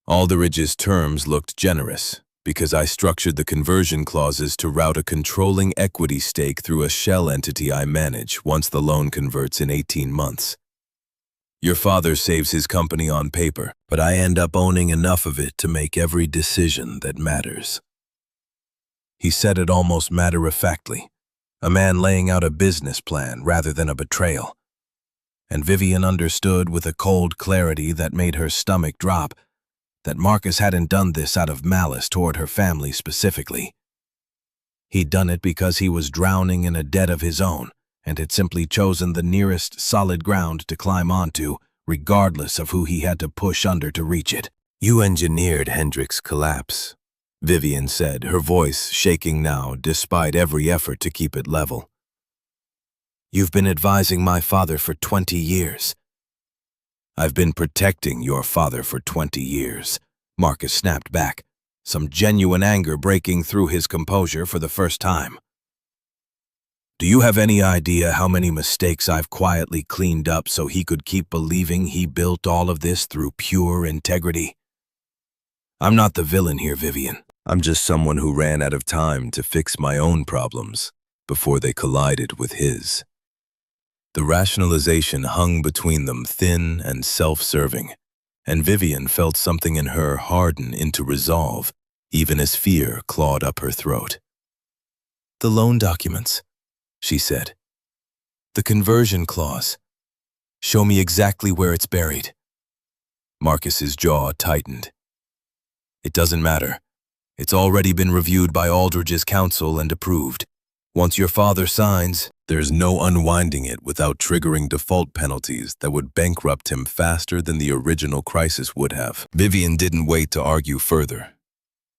Alderidge's terms looked generous because I structured the conversion clauses to route a controlling equity stake through a shell entity I manage once the loan converts in 18 months. Your father saves his company on paper, but I end up owning enough of it to make every decision that matters." He said it almost matter-of-factly, a man laying out a business plan rather than a betrayal. And Vivian understood with a cold clarity that made her stomach drop that Marcus hadn't done this out of malice toward her family specifically. He'd done it because he was drowning in a debt of his own and had simply chosen the nearest solid ground to climb onto, regardless of who he had to push under to reach it. "You engineered Hendrik's collapse," Vivian said, her voice shaking now despite every effort to keep it level. "You've been advising my father for 20 years. "I've been protecting your father for 20 years, Marcus snapped back, some genuine anger breaking through his composure for the first time. "Do you have any idea how many mistakes I've quietly cleaned up so he could keep believing he built all of this through pure integrity? I'm not the villain here, Vivian. I'm just someone who ran out of time to fix my own problems before they collided with his." The rationalization hung between them thin and self-serving, and Vivian felt something in her harden into resolve, even as fear clawed up her throat. "The loan documents," she said. "The conversion clause. Show me exactly where it's buried." Marcus's jaw tightened. "It doesn't matter. It's already been reviewed by Aldridge's counsel and approved. Once your father signs, there's no unwinding it without triggering default penalties that would bankrupt him faster than the original crisis would have." Vivian didn't wait to argue further.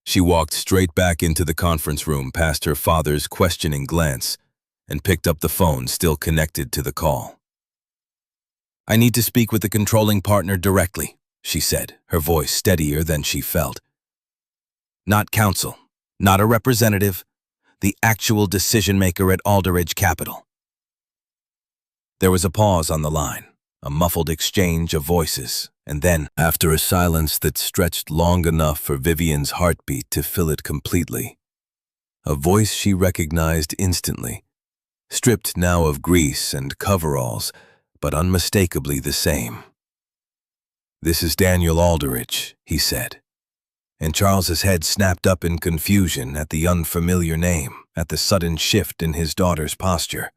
She walked straight back into the conference room past her father's questioning glance and picked up the phone still connected to the call. "I need to speak with the controlling partner directly," she said, her voice steadier than she felt. "Not counsel, not a representative, the actual decision-maker at Aldridge Capital." There was a pause on the line, a muffled exchange of voices, and then, after a silence that stretched long enough for Vivian's heartbeat to fill it completely, a voice she recognized instantly, stripped now of grease and coveralls, but unmistakably the same. "This is Daniel Aldridge," he said, and Charles's head snapped up in confusion at the unfamiliar name, at the sudden shift in his daughter's posture.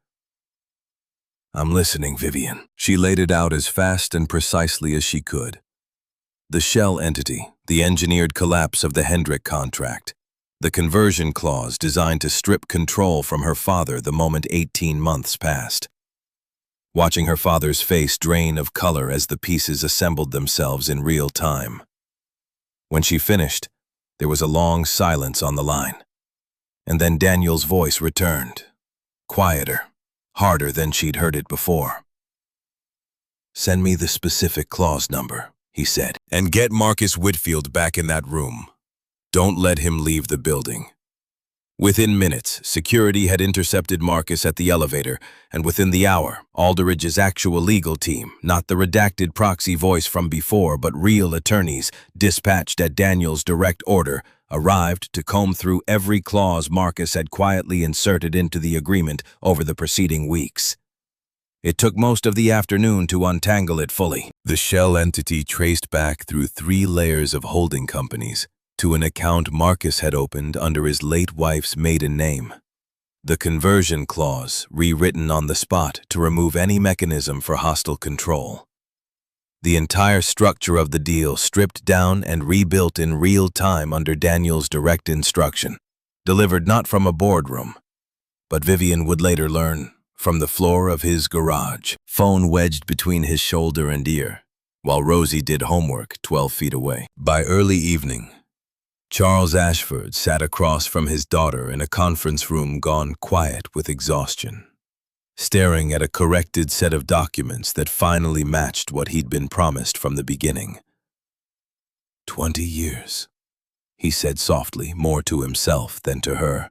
"I'm listening, Vivian." She laid it out as fast and precisely as she could. The shell entity, the engineered collapse of the Hendrik contract, the conversion clause designed to strip control from her father the moment 18 months passed. Watching her father's face drain of color as the pieces assembled themselves in real time. When she finished, there was a long silence on the line. And then Daniel's voice returned, quieter, harder than she'd heard it before. "Send me the specific clause number," he said, "and get Marcus Whitfield back in that room. Don't let him leave the building." Within minutes, security had intercepted Marcus at the elevator, and within the hour, Aldridge's actual legal team, not the redacted proxy voice from before, but real attorneys, dispatched at Daniel's direct order, arrived to comb through every clause Marcus had quietly inserted into the agreement over the preceding weeks. It took most of the afternoon to untangle it fully. The shell entity traced back through 3 layers of holding companies to an account Marcus had opened under his late wife's maiden name. The conversion clause rewritten on the spot to remove any mechanism for hostile control. The entire structure of the deal stripped down and rebuilt in real time under Daniel's direct instruction, delivered not from a boardroom, but Vivian would later learn, from the floor of his garage, phone wedged between his shoulder and ear, while Rosie did homework 12 feet away. By early evening, Charles Ashford sat across from his daughter in a conference room gone quiet with exhaustion, staring at a corrected set of documents that finally matched what he'd been promised from the beginning. 20 years, he said softly, more to himself than to her.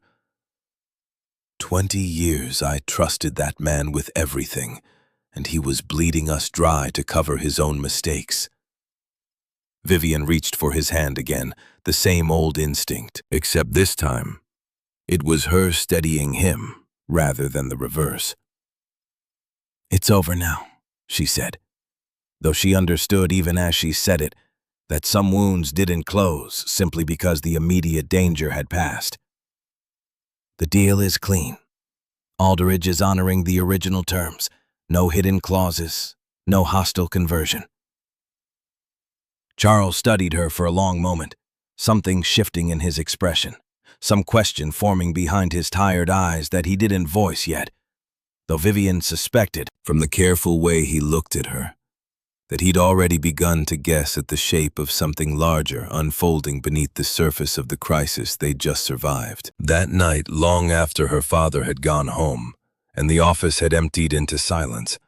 20 years I trusted that man with everything, and he was bleeding us dry to cover his own mistakes. Vivian reached for his hand again, the same old instinct, except this time, it was her steadying him rather than the reverse. "It's over now," she said, though she understood even as she said it that some wounds didn't close simply because the immediate danger had passed. The deal is clean. Alderidge is honoring the original terms. No hidden clauses, no hostile conversion. Charles studied her for a long moment, something shifting in his expression, some question forming behind his tired eyes that he didn't voice yet, though Vivian suspected, from the careful way he looked at her, that he'd already begun to guess at the shape of something larger unfolding beneath the surface of the crisis they'd just survived. That night, long after her father had gone home, and the office had emptied into silence,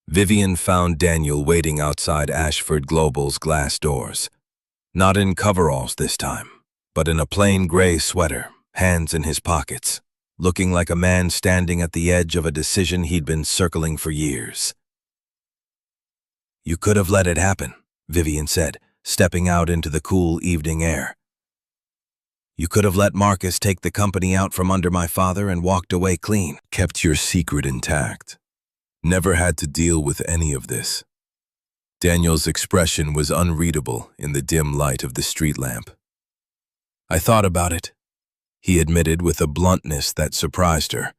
Vivian found Daniel waiting outside Ashford Global's glass doors. Not in coveralls this time, but in a plain gray sweater, hands in his pockets, looking like a man standing at the edge of a decision he'd been circling for years. "You could have let it happen," Vivian said, stepping out into the cool evening air. "You could have let Marcus take the company out from under my father and walked away clean. Kept your secret intact. Never had to deal with any of this." Daniel's expression was unreadable in the dim light of the street lamp. "I thought about it," he admitted with a bluntness that surprised her.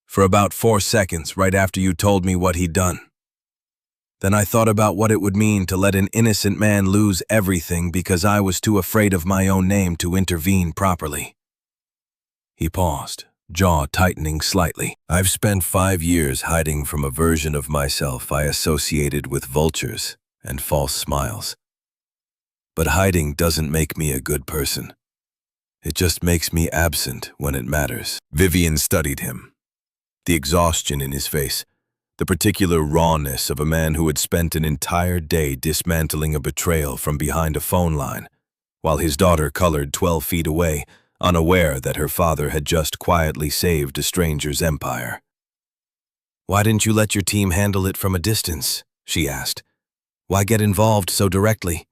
"For about 4 seconds right after you told me what he'd done. Then I thought about what it would mean to let an innocent man lose everything because I was too afraid of my own name to intervene properly." He paused, jaw tightening slightly. "I've spent 5 years hiding from a version of myself I associated with vultures and false smiles. But hiding doesn't make me a good person. It just makes me absent when it matters." Vivian studied him, the exhaustion in his face, the particular rawness of a man who had spent an entire day dismantling a betrayal from behind a phone line, while his daughter colored 12 feet away, unaware that her father had just quietly saved a stranger's empire. "Why didn't you let your team handle it from a distance?" she asked. "Why get involved so directly?"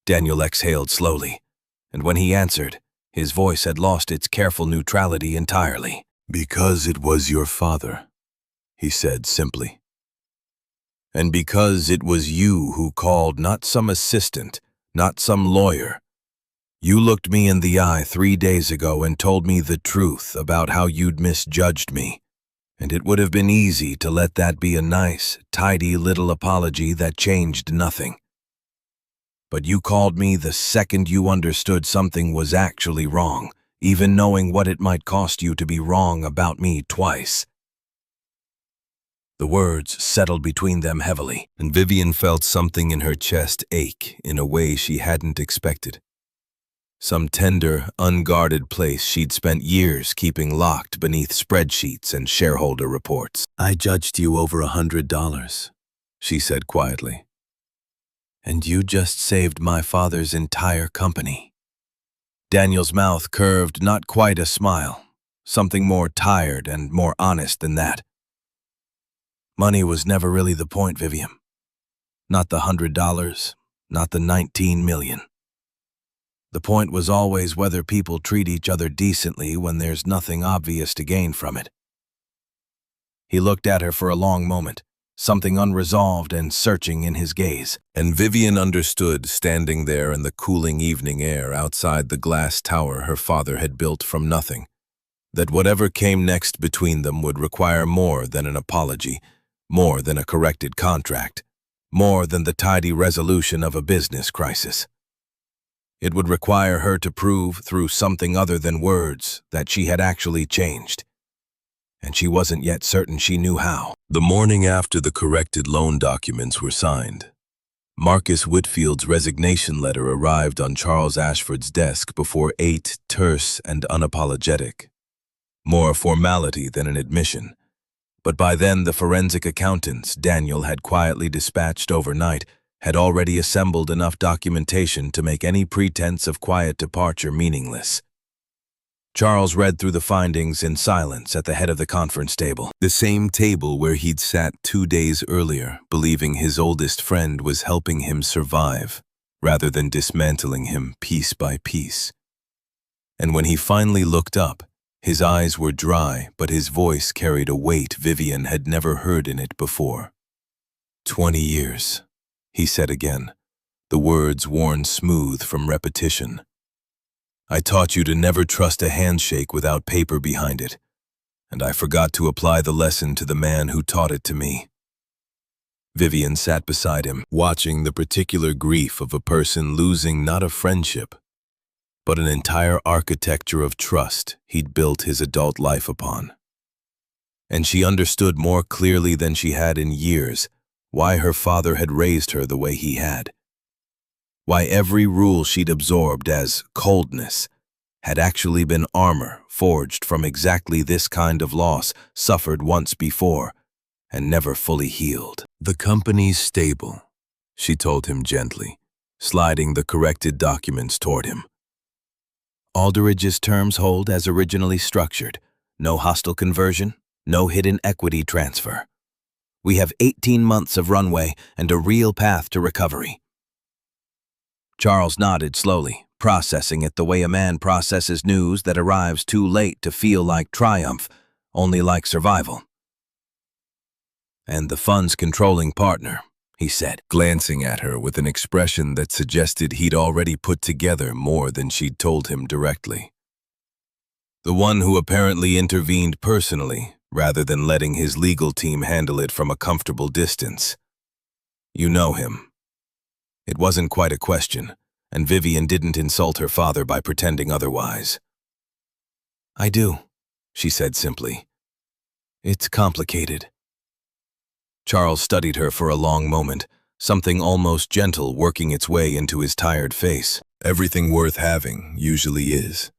Daniel exhaled slowly, and when he answered, his voice had lost its careful neutrality entirely. "Because it was your father," he said simply. "And because it was you who called, not some assistant, not some lawyer. You looked me in the eye 3 days ago and told me the truth about how you'd misjudged me, and it would have been easy to let that be a nice, tidy little apology that changed nothing. But you called me the second you understood something was actually wrong, even knowing what it might cost you to be wrong about me twice." The words settled between them heavily, and Vivian felt something in her chest ache in a way she hadn't expected. Some tender, unguarded place she'd spent years keeping locked beneath spreadsheets and shareholder reports. "I judged you over $100, she said quietly. "And you just saved my father's entire company." Daniel's mouth curved not quite a smile, something more tired and more honest than that. "Money was never really the point, Vivian. Not the $100, not the 19 million. The point was always whether people treat each other decently when there's nothing obvious to gain from it." He looked at her for a long moment, something unresolved and searching in his gaze. And Vivian understood, standing there in the cooling evening air outside the glass tower her father had built from nothing, that whatever came next between them would require more than an apology, more than a corrected contract, more than the tidy resolution of a business crisis. It would require her to prove through something other than words that she had actually changed, and she wasn't yet certain she knew how. The morning after the corrected loan documents were signed, Marcus Whitfield's resignation letter arrived on Charles Ashford's desk before 8, terse and unapologetic. More a formality than an admission. But by then the forensic accountants Daniel had quietly dispatched overnight had already assembled enough documentation to make any pretense of quiet departure meaningless. Charles read through the findings in silence at the head of the conference table, the same table where he'd sat 2 days earlier, believing his oldest friend was helping him survive, rather than dismantling him piece by piece. And when he finally looked up, his eyes were dry, but his voice carried a weight Vivian had never heard in it before. 20 years, he said again, the words worn smooth from repetition. I taught you to never trust a handshake without paper behind it, and I forgot to apply the lesson to the man who taught it to me. Vivian sat beside him, watching the particular grief of a person losing not a friendship, but an entire architecture of trust he'd built his adult life upon. And she understood more clearly than she had in years why her father had raised her the way he had. Why every rule she'd absorbed as coldness had actually been armor forged from exactly this kind of loss suffered once before and never fully healed. "The company's stable," she told him gently, sliding the corrected documents toward him. "Aldridge's terms hold as originally structured. No hostile conversion, no hidden equity transfer. We have 18 months of runway and a real path to recovery." Charles nodded slowly, processing it the way a man processes news that arrives too late to feel like triumph, only like survival. "And the fund's controlling partner," he said, glancing at her with an expression that suggested he'd already put together more than she'd told him directly. "The one who apparently intervened personally, rather than letting his legal team handle it from a comfortable distance. You know him." It wasn't quite a question, and Vivian didn't insult her father by pretending otherwise. "I do," she said simply. "It's complicated." Charles studied her for a long moment, something almost gentle working its way into his tired face. "Everything worth having usually is,"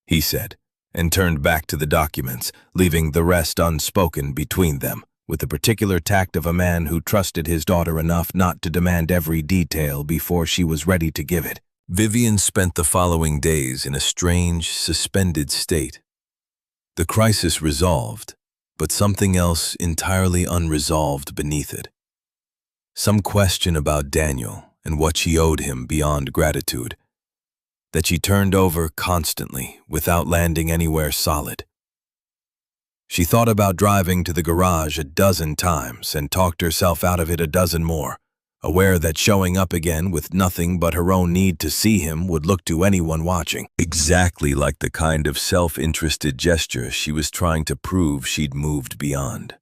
he said, and turned back to the documents, leaving the rest unspoken between them, with the particular tact of a man who trusted his daughter enough not to demand every detail before she was ready to give it. Vivian spent the following days in a strange, suspended state. The crisis resolved, but something else entirely unresolved beneath it. Some question about Daniel and what she owed him beyond gratitude, that she turned over constantly without landing anywhere solid. She thought about driving to the garage a dozen times and talked herself out of it a dozen more, aware that showing up again with nothing but her own need to see him would look to anyone watching exactly like the kind of self-interested gesture she was trying to prove she'd moved beyond.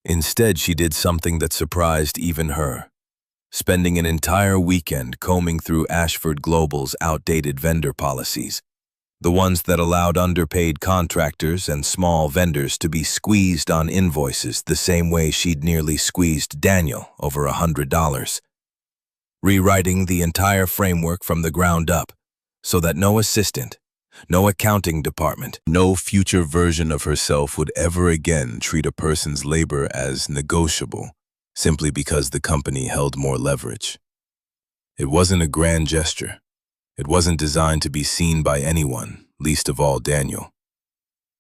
Instead, she did something that surprised even her, spending an entire weekend combing through Ashford Global's outdated vendor policies, the ones that allowed underpaid contractors and small vendors to be squeezed on invoices the same way she'd nearly squeezed Daniel over $100. Rewriting the entire framework from the ground up so that no assistant, no accounting department, no future version of herself would ever again treat a person's labor as negotiable simply because the company held more leverage. It wasn't a grand gesture. It wasn't designed to be seen by anyone, least of all Daniel.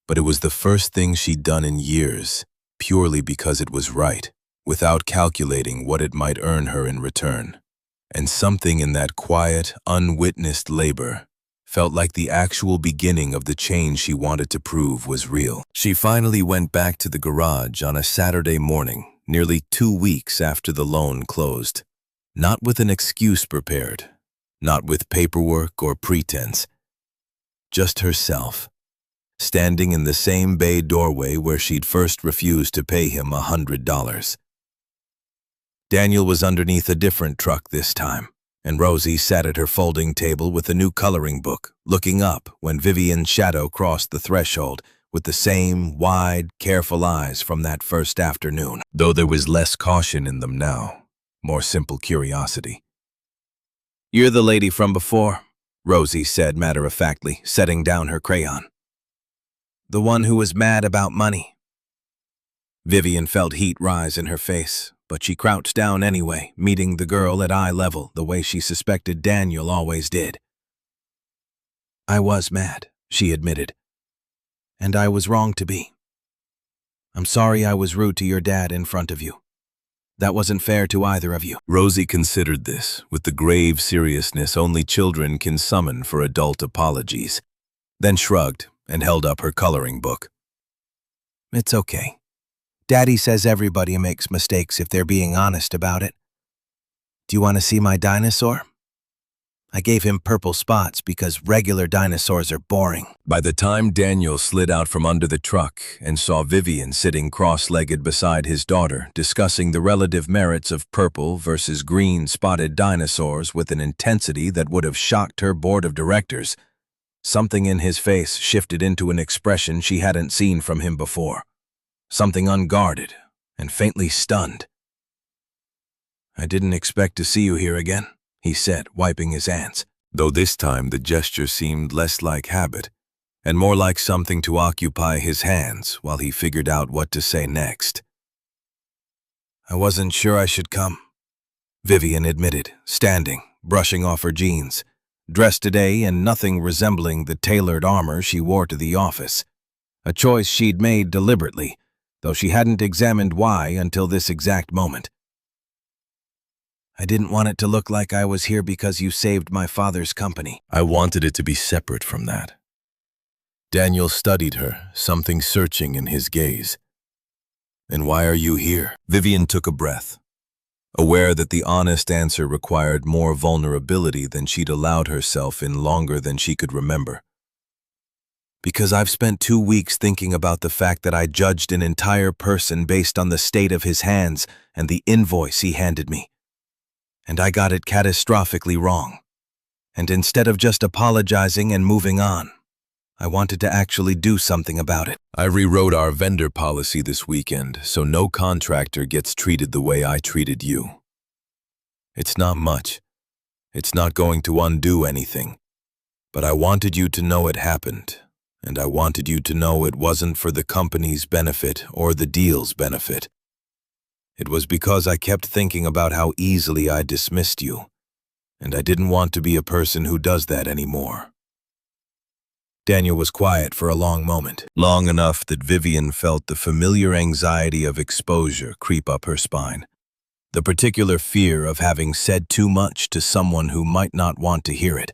But it was the first thing she'd done in years, purely because it was right, without calculating what it might earn her in return. And something in that quiet, unwitnessed labor felt like the actual beginning of the change she wanted to prove was real. She finally went back to the garage on a Saturday morning, nearly 2 weeks after the loan closed, not with an excuse prepared, not with paperwork or pretense, just herself, standing in the same bay doorway where she'd first refused to pay him $100. Daniel was underneath a different truck this time, and Rosie sat at her folding table with a new coloring book, looking up when Vivian's shadow crossed the threshold with the same wide, careful eyes from that first afternoon, though there was less caution in them now, more simple curiosity. "You're the lady from before," Rosie said matter-of-factly, setting down her crayon. "The one who was mad about money." Vivian felt heat rise in her face, but she crouched down anyway, meeting the girl at eye level the way she suspected Daniel always did. "I was mad," she admitted. "And I was wrong to be. I'm sorry I was rude to your dad in front of you. That wasn't fair to either of you." Rosie considered this with the grave seriousness only children can summon for adult apologies, then shrugged and held up her coloring book. "It's okay. Daddy says everybody makes mistakes if they're being honest about it. Do you want to see my dinosaur? I gave him purple spots because regular dinosaurs are boring. By the time Daniel slid out from under the truck and saw Vivian sitting cross-legged beside his daughter, discussing the relative merits of purple versus green-spotted dinosaurs with an intensity that would have shocked her board of directors, something in his face shifted into an expression she hadn't seen from him before. Something unguarded and faintly stunned. "I didn't expect to see you here again," he said, wiping his hands, though this time the gesture seemed less like habit and more like something to occupy his hands while he figured out what to say next. "I wasn't sure I should come," Vivian admitted, standing, brushing off her jeans, dressed today in nothing resembling the tailored armor she wore to the office, a choice she'd made deliberately, though she hadn't examined why until this exact moment. "I didn't want it to look like I was here because you saved my father's company." "I wanted it to be separate from that." Daniel studied her, something searching in his gaze. "And why are you here?" Vivian took a breath, aware that the honest answer required more vulnerability than she'd allowed herself in longer than she could remember. "Because I've spent 2 weeks thinking about the fact that I judged an entire person based on the state of his hands and the invoice he handed me. And I got it catastrophically wrong. And instead of just apologizing and moving on, I wanted to actually do something about it. I rewrote our vendor policy this weekend, so no contractor gets treated the way I treated you. It's not much. It's not going to undo anything. But I wanted you to know it happened, and I wanted you to know it wasn't for the company's benefit or the deal's benefit. It was because I kept thinking about how easily I dismissed you, and I didn't want to be a person who does that anymore." Daniel was quiet for a long moment, long enough that Vivian felt the familiar anxiety of exposure creep up her spine, the particular fear of having said too much to someone who might not want to hear it.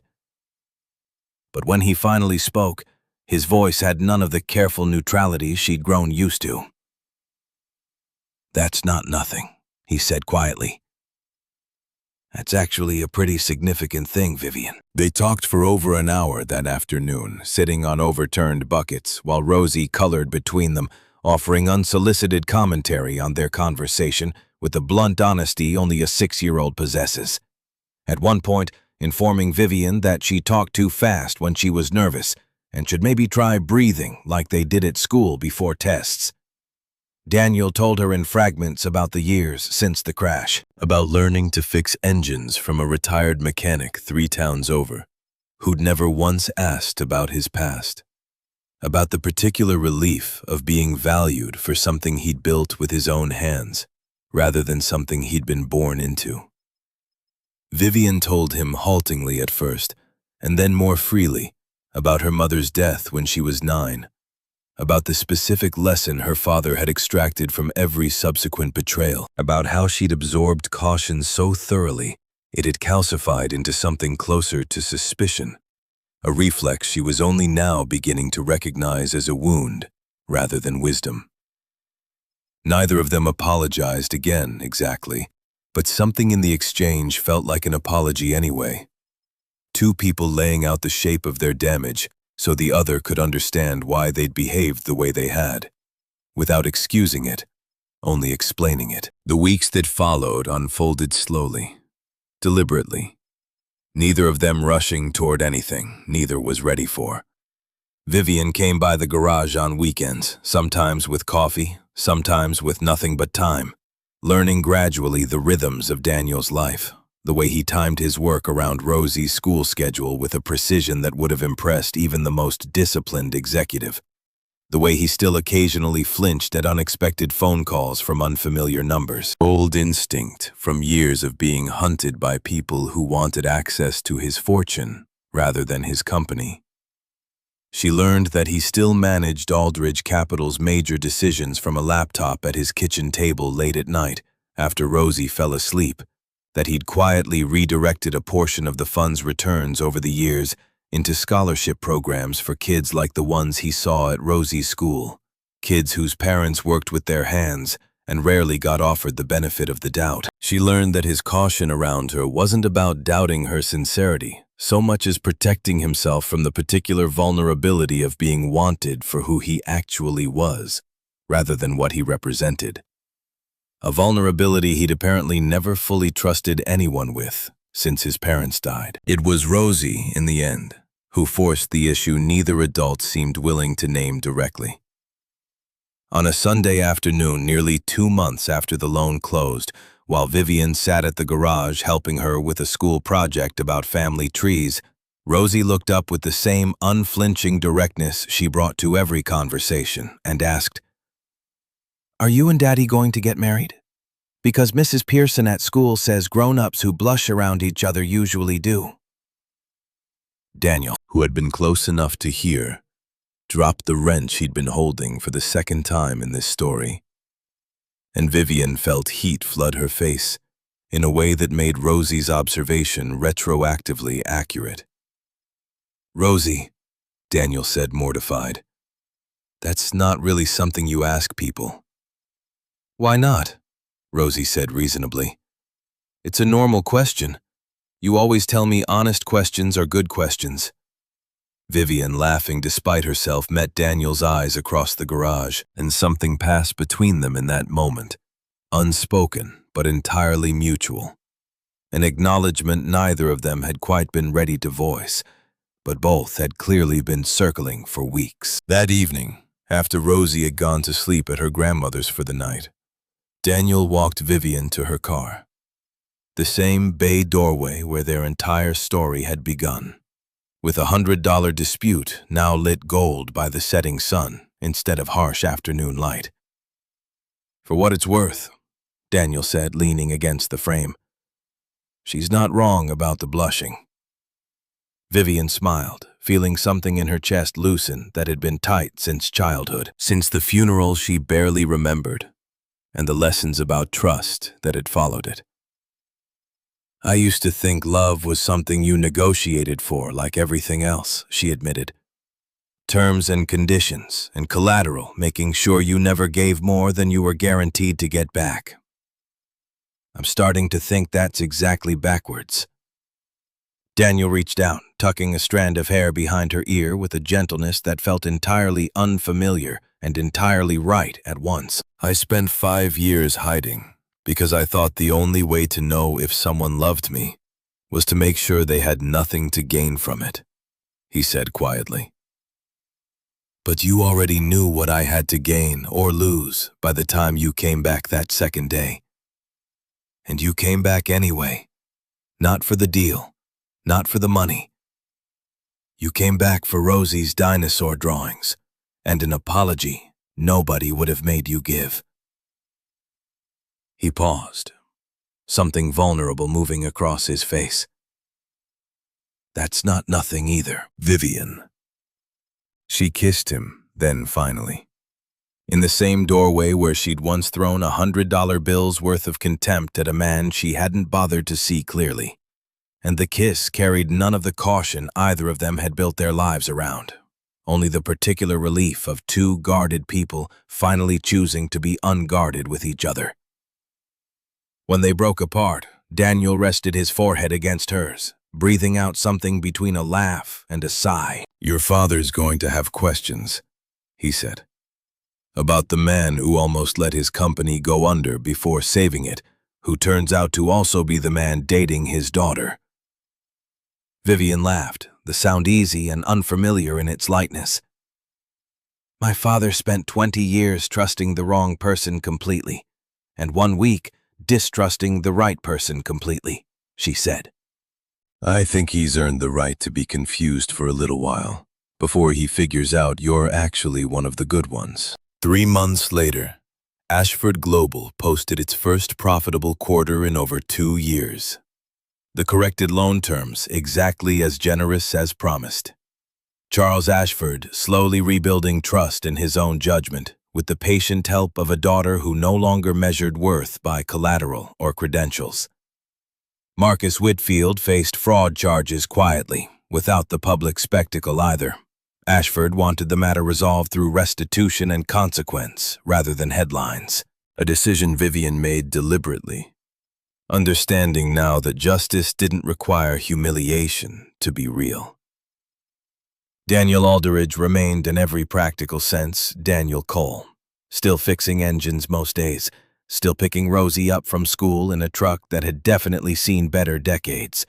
But when he finally spoke, his voice had none of the careful neutrality she'd grown used to. "That's not nothing," he said quietly. "That's actually a pretty significant thing, Vivian." They talked for over an hour that afternoon, sitting on overturned buckets, while Rosie colored between them, offering unsolicited commentary on their conversation with the blunt honesty only a 6-year-old possesses. At one point, informing Vivian that she talked too fast when she was nervous and should maybe try breathing like they did at school before tests. Daniel told her in fragments about the years since the crash, about learning to fix engines from a retired mechanic 3 towns over, who'd never once asked about his past, about the particular relief of being valued for something he'd built with his own hands, rather than something he'd been born into. Vivian told him haltingly at first, and then more freely, about her mother's death when she was 9, about the specific lesson her father had extracted from every subsequent betrayal, about how she'd absorbed caution so thoroughly it had calcified into something closer to suspicion, a reflex she was only now beginning to recognize as a wound rather than wisdom. Neither of them apologized again exactly, but something in the exchange felt like an apology anyway. 2 people laying out the shape of their damage so the other could understand why they'd behaved the way they had, without excusing it, only explaining it. The weeks that followed unfolded slowly, deliberately. Neither of them rushing toward anything neither was ready for. Vivian came by the garage on weekends, sometimes with coffee, sometimes with nothing but time, learning gradually the rhythms of Daniel's life, the way he timed his work around Rosie's school schedule with a precision that would have impressed even the most disciplined executive, the way he still occasionally flinched at unexpected phone calls from unfamiliar numbers. Old instinct from years of being hunted by people who wanted access to his fortune rather than his company. She learned that he still managed Aldridge Capital's major decisions from a laptop at his kitchen table late at night after Rosie fell asleep, that he'd quietly redirected a portion of the fund's returns over the years into scholarship programs for kids like the ones he saw at Rosie's school, kids whose parents worked with their hands and rarely got offered the benefit of the doubt. She learned that his caution around her wasn't about doubting her sincerity so much as protecting himself from the particular vulnerability of being wanted for who he actually was, rather than what he represented. A vulnerability he'd apparently never fully trusted anyone with since his parents died. It was Rosie, in the end, who forced the issue neither adult seemed willing to name directly. On a Sunday afternoon, nearly 2 months after the loan closed, while Vivian sat at the garage helping her with a school project about family trees, Rosie looked up with the same unflinching directness she brought to every conversation and asked, "Are you and Daddy going to get married? Because Mrs. Pearson at school says grown-ups who blush around each other usually do." Daniel, who had been close enough to hear, dropped the wrench he'd been holding for the second time in this story. And Vivian felt heat flood her face in a way that made Rosie's observation retroactively accurate. "Rosie," Daniel said, mortified, "that's not really something you ask people." "Why not?" Rosie said reasonably. "It's a normal question. You always tell me honest questions are good questions." Vivian, laughing despite herself, met Daniel's eyes across the garage, and something passed between them in that moment, unspoken but entirely mutual. An acknowledgement neither of them had quite been ready to voice, but both had clearly been circling for weeks. That evening, after Rosie had gone to sleep at her grandmother's for the night, Daniel walked Vivian to her car. The same bay doorway where their entire story had begun, with a $100 dispute now lit gold by the setting sun instead of harsh afternoon light. "For what it's worth," Daniel said, leaning against the frame, "she's not wrong about the blushing." Vivian smiled, feeling something in her chest loosen that had been tight since childhood, since the funeral she barely remembered, and the lessons about trust that had followed it. "I used to think love was something you negotiated for like everything else," she admitted. "Terms and conditions and collateral, making sure you never gave more than you were guaranteed to get back. I'm starting to think that's exactly backwards." Daniel reached out, tucking a strand of hair behind her ear with a gentleness that felt entirely unfamiliar and entirely right at once. "I spent 5 years hiding, because I thought the only way to know if someone loved me was to make sure they had nothing to gain from it," he said quietly. "But you already knew what I had to gain or lose by the time you came back that second day. And you came back anyway, not for the deal, not for the money. You came back for Rosie's dinosaur drawings and an apology nobody would have made you give." He paused, something vulnerable moving across his face. "That's not nothing either, Vivian." She kissed him, then finally. In the same doorway where she'd once thrown $100 bills worth of contempt at a man she hadn't bothered to see clearly. And the kiss carried none of the caution either of them had built their lives around, only the particular relief of two guarded people finally choosing to be unguarded with each other. When they broke apart, Daniel rested his forehead against hers, breathing out something between a laugh and a sigh. "Your father's going to have questions," he said, "about the man who almost let his company go under before saving it, who turns out to also be the man dating his daughter." Vivian laughed, the sound easy and unfamiliar in its lightness. "My father spent 20 years trusting the wrong person completely, and 1 week distrusting the right person completely," she said. "I think he's earned the right to be confused for a little while, before he figures out you're actually one of the good ones." 3 months later, Ashford Global posted its first profitable quarter in over 2 years. The corrected loan terms exactly as generous as promised. Charles Ashford slowly rebuilding trust in his own judgment, with the patient help of a daughter who no longer measured worth by collateral or credentials. Marcus Whitfield faced fraud charges quietly, without the public spectacle either. Ashford wanted the matter resolved through restitution and consequence rather than headlines, a decision Vivian made deliberately. understanding now that justice didn't require humiliation to be real. Daniel Aldridge remained in every practical sense Daniel Cole, still fixing engines most days, still picking Rosie up from school in a truck that had definitely seen better decades,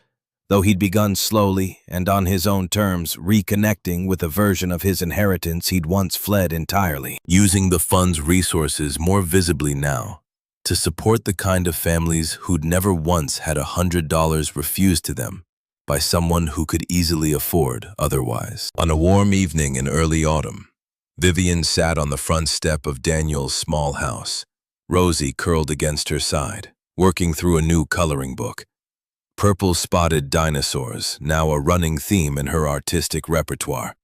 though he'd begun slowly and on his own terms reconnecting with a version of his inheritance he'd once fled entirely, using the fund's resources more visibly now to support the kind of families who'd never once had $100 refused to them by someone who could easily afford otherwise. On a warm evening in early autumn, Vivian sat on the front step of Daniel's small house, Rosie curled against her side, working through a new coloring book. Purple-spotted dinosaurs, now a running theme in her artistic repertoire,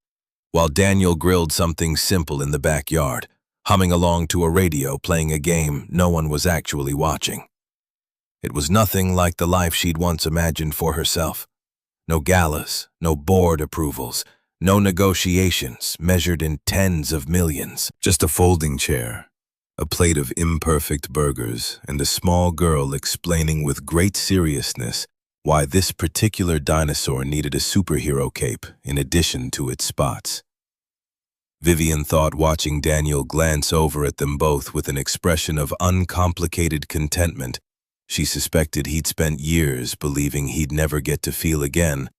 while Daniel grilled something simple in the backyard, humming along to a radio playing a game no one was actually watching. It was nothing like the life she'd once imagined for herself. No galas, no board approvals, no negotiations measured in tens of millions. Just a folding chair, a plate of imperfect burgers, and a small girl explaining with great seriousness why this particular dinosaur needed a superhero cape in addition to its spots. Vivian thought watching Daniel glance over at them both with an expression of uncomplicated contentment she suspected he'd spent years believing he'd never get to feel again,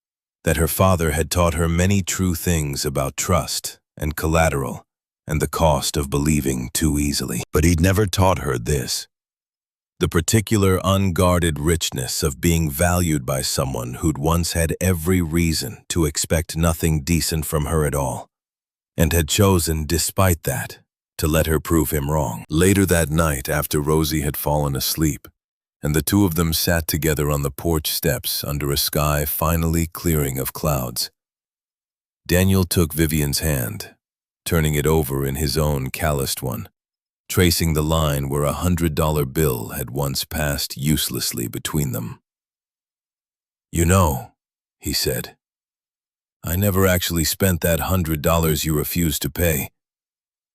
that her father had taught her many true things about trust and collateral and the cost of believing too easily. But he'd never taught her this: the particular unguarded richness of being valued by someone who'd once had every reason to expect nothing decent from her at all, and had chosen, despite that, to let her prove him wrong. Later that night, after Rosie had fallen asleep, and the two of them sat together on the porch steps under a sky finally clearing of clouds, Daniel took Vivian's hand, turning it over in his own calloused one, tracing the line where $100 bill had once passed uselessly between them. "You know," he said, "I never actually spent that $100 you refused to pay.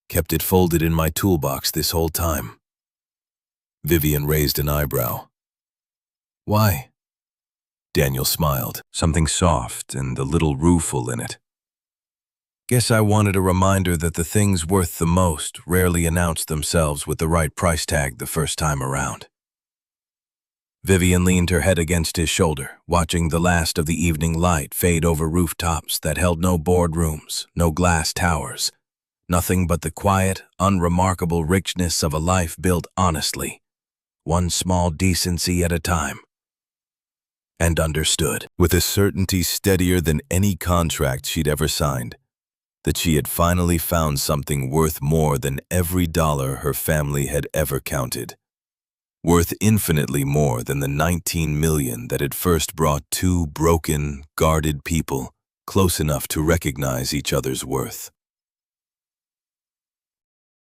Kept it folded in my toolbox this whole time." Vivian raised an eyebrow. "Why?" Daniel smiled, something soft and a little rueful in it. "Guess I wanted a reminder that the things worth the most rarely announce themselves with the right price tag the first time around." Vivian leaned her head against his shoulder, watching the last of the evening light fade over rooftops that held no boardrooms, no glass towers, nothing but the quiet, unremarkable richness of a life built honestly, one small decency at a time, and understood, with a certainty steadier than any contract she'd ever signed, that she had finally found something worth more than every dollar her family had ever counted, worth infinitely more than the 19 million that had first brought two broken, guarded people close enough to recognize each other's worth.